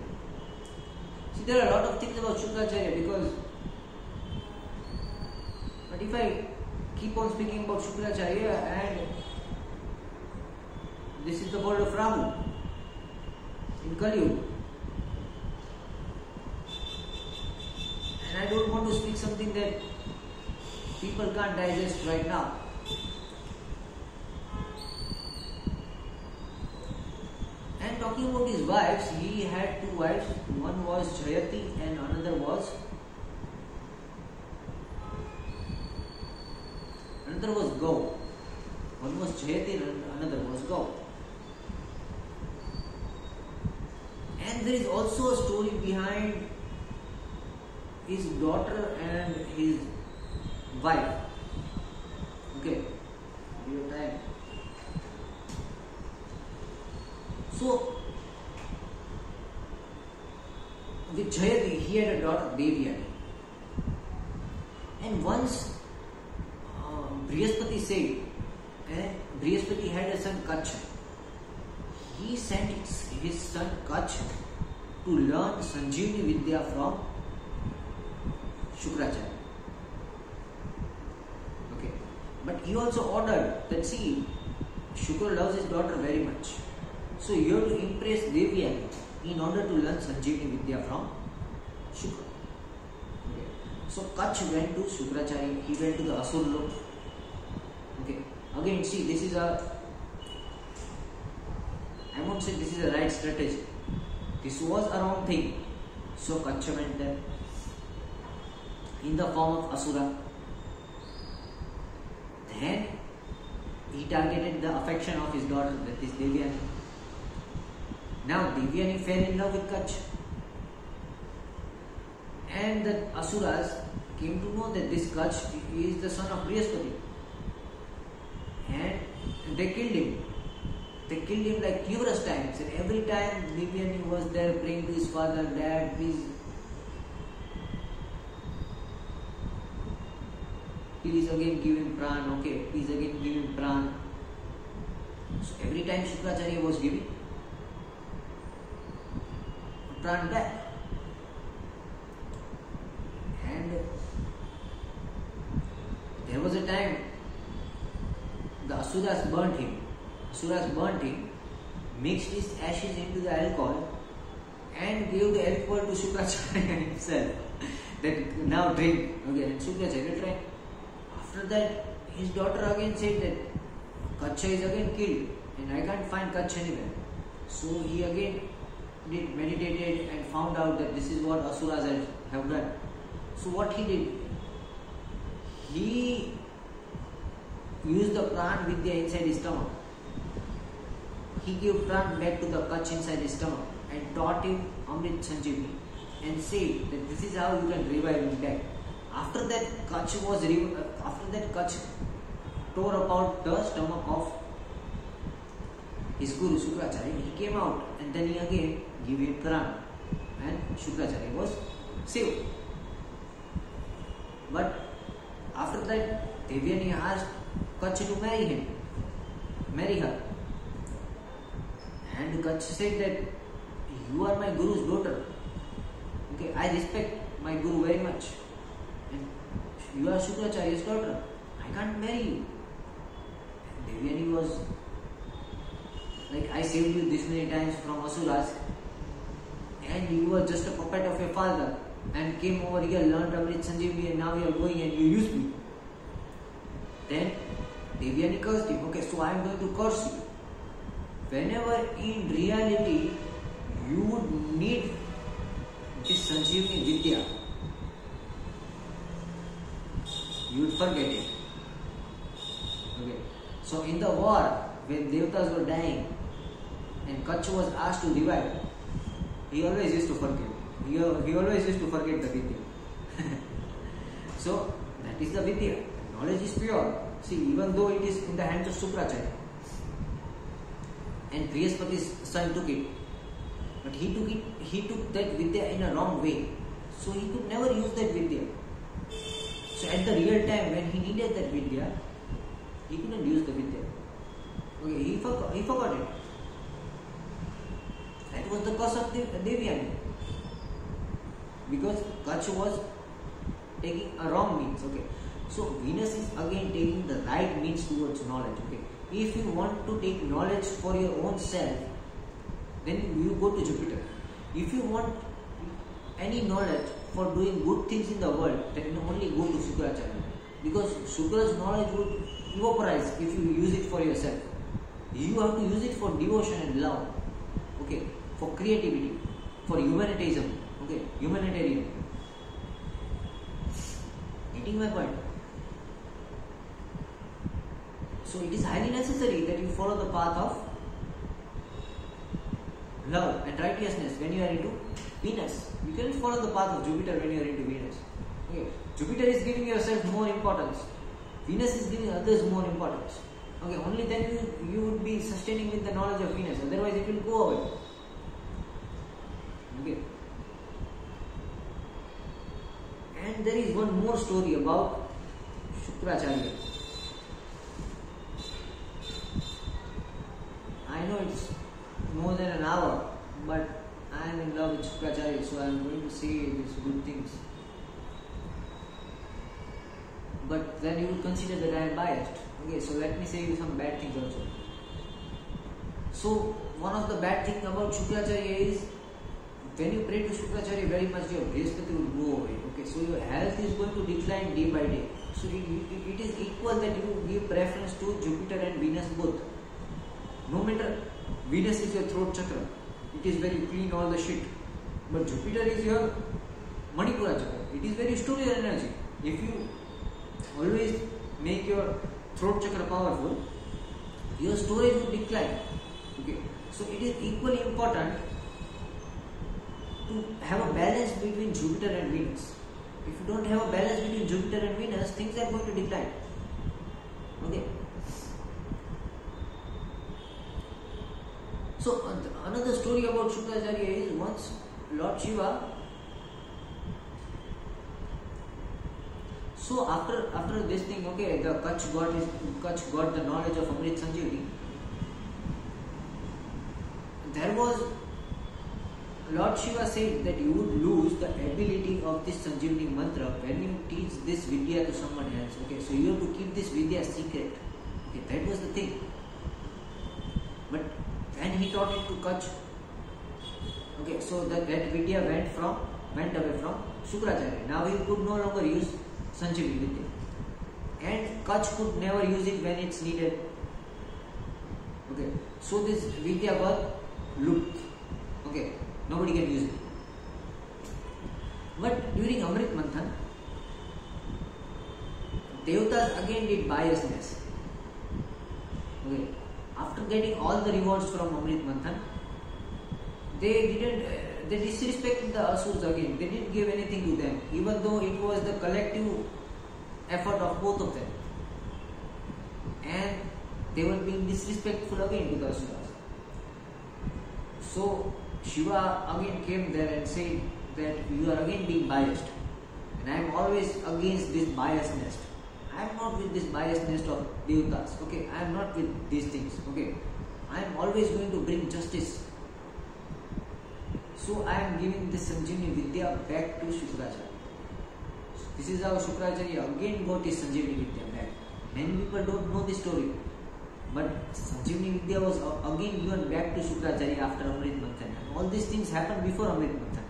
Speaker 1: See, there are a lot of things about Shukracharya because, but if I keep on speaking about Shukracharya and this is the world of Rahu in Kali Yuga, and I don't want to speak something that people can't digest right now. And talking about his wives, he had two wives. One was Jayati and another was Gau. One was Jayati and another was Gau. And there is also a story behind his daughter and his wife. Okay, give you time. So, with Jayati, he had a daughter, Devyani. And once Brihaspati said, Brihaspati had a son, Kach. He sent his son, Kach, to learn Sanjeevani Vidya from Shukracharya. Okay. But he also ordered that, see, Shukra loves his daughter very much. So you have to impress Devyani in order to learn Sanjeevani Vidya from Shukra. Okay. So Kach went to Shukracharya, he went to the Asur Lok. Okay. Again, see, this is I won't say this is a right strategy. This was a wrong thing. So Kach went there in the form of Asura. Then he targeted the affection of his daughter, that is Devyani. Now Devyani fell in love with Kach. And the Asuras came to know that this Kach is the son of Brihaspati. And they killed him. They killed him like numerous times. And every time Devyani was there praying to his father, Dad, please again give him pran, okay, please again give him pran. So every time Shukracharya was giving pran back. And there was a time the Asuras burnt him. Asuras burnt him, mixed his ashes into the alcohol and gave the alcohol to Shukracharya himself. That now drink. Okay, and Shukracharya drank. After that, his daughter again said that Kacha is again killed and I can't find Kach anywhere. So he again meditated and found out that this is what Asuras have done. So what he did, he used the pran vidya inside his stomach. He gave pran back to the Kach inside his stomach and taught him Amrit Sanjeevani and said that this is how you can revive him back. After that, Kach tore apart the stomach of his guru Shukracharya. He came out and then he again gave him pran and Shukracharya was saved. But after that, Devyani asked Kach to marry her. And Kach said that you are my guru's daughter. Okay, I respect my guru very much. And you are Shukracharya's daughter. I can't marry you. And Devyani was like, I saved you this many times from Asuras and you were just a puppet of your father and came over here, learned Amrit Sanjeevani and now you are going and you use me. Then Devyani cursed him. Okay, so I am going to curse you. Whenever in reality you would need this Sanjeevani Vidya, you would forget it. Okay. So in the war, when Devatas were dying and Kach was asked to revive, he always used to forget. He always used to forget the Vidya. So that is the Vidya. knowledge is pure. See, even though it is in the hands of Shukracharya, and Brihaspati's son took it, but he took that Vidya in a wrong way. So he could never use that Vidya. So at the real time when he needed that Vidya, he couldn't use the Vidya. Okay, he forgot it. That was the curse of Devyani. Because Kach was taking a wrong means. Okay. So Venus is again taking the right means towards knowledge. Okay. If you want to take knowledge for your own self, then you go to Jupiter. If you want any knowledge for doing good things in the world, then you only go to Shukracharya. Because Shukra's knowledge would evaporize if you use it for yourself. You have to use it for devotion and love. Okay. For creativity, for humanitarianism. Okay. Humanitarian. Getting my point? So it is highly necessary that you follow the path of love and righteousness when you are into Venus. You cannot follow the path of Jupiter when you are into Venus. Okay. Jupiter is giving yourself more importance. Venus is giving others more importance. Okay, only then you would be sustaining with the knowledge of Venus. Otherwise it will go away. Okay. And there is one more story about Shukracharya. I know it's more than an hour, but I am in love with Shukracharya, so I am going to say these good things. But then you will consider that I am biased. Okay, so let me say you some bad things also. So one of the bad things about Shukracharya is when you pray to Shukracharya very much, your Brihaspati will go away. Okay, so your health is going to decline day by day. So it is equal that you give preference to Jupiter and Venus both. No matter, Venus is your throat chakra. It is very clean, all the shit. But Jupiter is your Manipura chakra. It is very store your energy. If you always make your throat chakra powerful, your storage will decline. Okay. So it is equally important to have a balance between Jupiter and Venus. If you don't have a balance between Jupiter and Venus, things are going to decline. Okay. So another story about Shukracharya is once Lord Shiva. So after this thing, okay, the Kach got the knowledge of Amrit Sanjeevani. There was Lord Shiva said that you would lose the ability of this Sanjeevani mantra when you teach this Vidya to someone else. Okay, so you have to keep this Vidya secret. Okay, that was the thing. But when he taught it to Kach, okay, so that Vidya went away from Shukracharya. Now he could no longer use Sanjeevani Vidya. And Kach could never use it when it's needed. Okay, so this Vidya got looped. Okay, nobody can use it. But during Amrit Manthan, Devatas again did biasness. Okay, after getting all the rewards from Amrit Manthan, they disrespected the Asurs again. They didn't give anything to them, even though it was the collective effort of both of them. And they were being disrespectful again to the Asuras. So Shiva again came there and said that you are again being biased. And I am always against this biasness. I am not with this biasness of Devatas. Okay, I am not with these things. Okay, I am always going to bring justice. So I am giving this Sanjeevani Vidya back to Shukracharya. This is how Shukracharya again got his Sanjeevani Vidya back. Many people don't know this story. But Sanjeevani Vidya was again given back to Shukracharya after Amrit Manthan. And all these things happened before Amrit Manthan.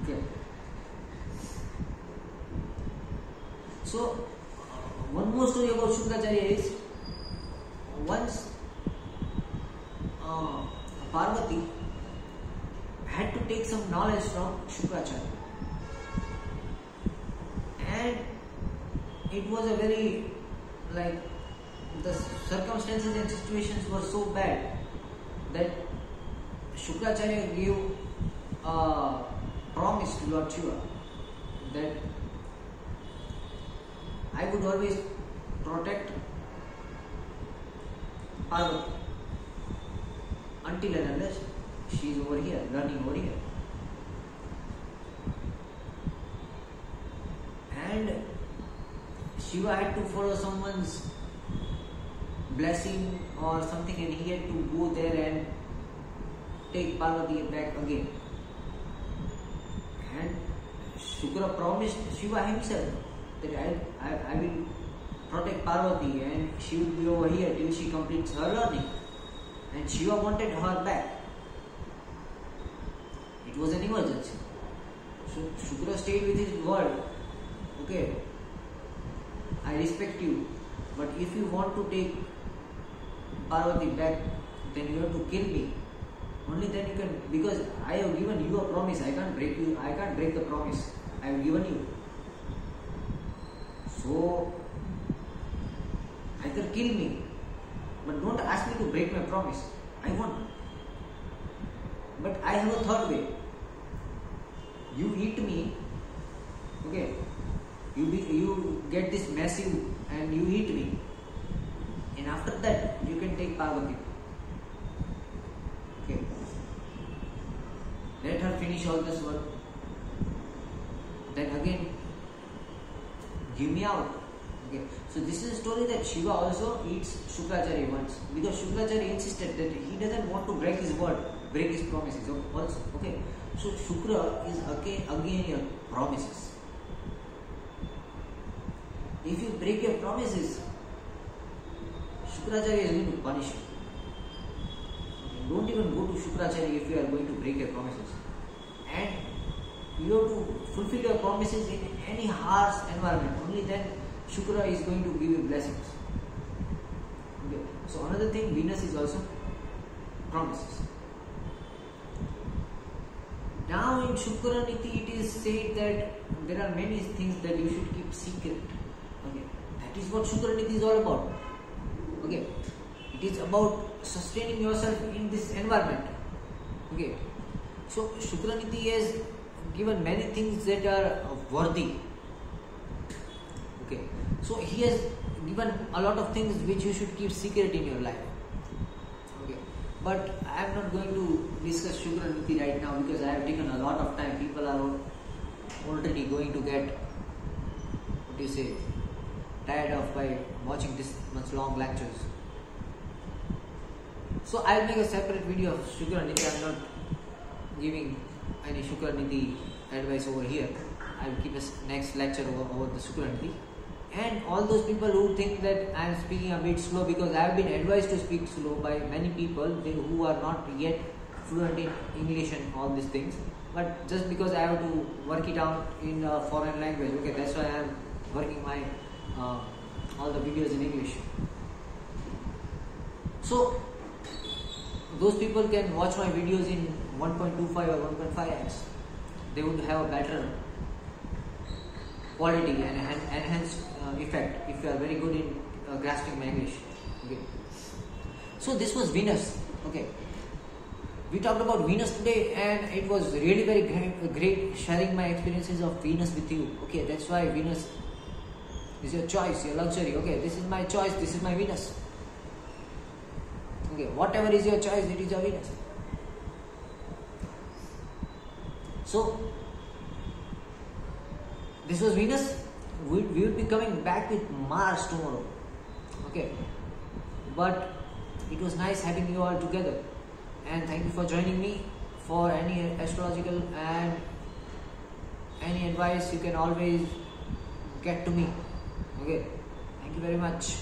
Speaker 1: Okay. So, one more story about Shukracharya is once Parvati had to take some knowledge from Shukracharya. And it was a very, the circumstances and situations were so bad that Shukracharya gave a promise to Lord Shiva that I would always protect Parvati until and unless she is over here, learning over here. And Shiva had to follow someone's blessing or something, and he had to go there and take Parvati back again. And Shukra promised Shiva himself that I will protect Parvati and she will be over here till she completes her learning. And Shiva wanted her back. It was an emergency. So Shukra stayed with his word. Okay, I respect you, but if you want to take Parvati back, then you have to kill me. Only then you can, because I have given you a promise. I can't break you. I can't break the promise I have given you. So either kill me, but don't ask me to break my promise. I won't. But I have a third way. You eat me, okay? You get this massive and you eat me, and after that you can take Parvati. Okay. Let her finish all this work. Then again, give me out. Okay. So this is a story that Shiva also eats Shukracharya once, because Shukracharya insisted that he doesn't want to break his word, break his promises also. Okay. So Shukra is again your promises. If you break your promises, Shukracharya is going to punish you. Don't even go to Shukracharya if you are going to break your promises. And you have to fulfill your promises in any harsh environment. Only then Shukra is going to give you blessings. Okay. So another thing, Venus is also promises. Now in Shukra Niti it is said that there are many things that you should keep secret. Okay. That is what Shukra Niti is all about. Okay. It is about sustaining yourself in this environment. Okay. So Shukra Niti has given many things that are worthy. Okay. So he has given a lot of things which you should keep secret in your life. Okay. But I am not going to discuss Shukra Niti right now because I have taken a lot of time. People are already going to get, what do you say, tired of by watching this much long lectures. So I will make a separate video of Shukra Niti. I am not giving any Shukra Niti advice over here. I will keep a next lecture over the Shukra Niti. And all those people who think that I am speaking a bit slow, because I have been advised to speak slow by many people who are not yet fluent in English and all these things. But just because I have to work it out in a foreign language, okay, that's why I am working my all the videos in English. So those people can watch my videos in 1.25 or 1.5x. They would have a better quality and enhanced effect if you are very good in grasping my English. Okay. So this was Venus. Okay. We talked about Venus today, and it was really very great sharing my experiences of Venus with you. Okay, that's why Venus is your choice, your luxury. Okay, this is my choice, this is my Venus. Okay, whatever is your choice, it is your Venus. So this was Venus. We will be coming back with Mars tomorrow. Okay, but it was nice having you all together, and thank you for joining me. For any astrological and any advice, you can always get to me. Okay, thank you very much.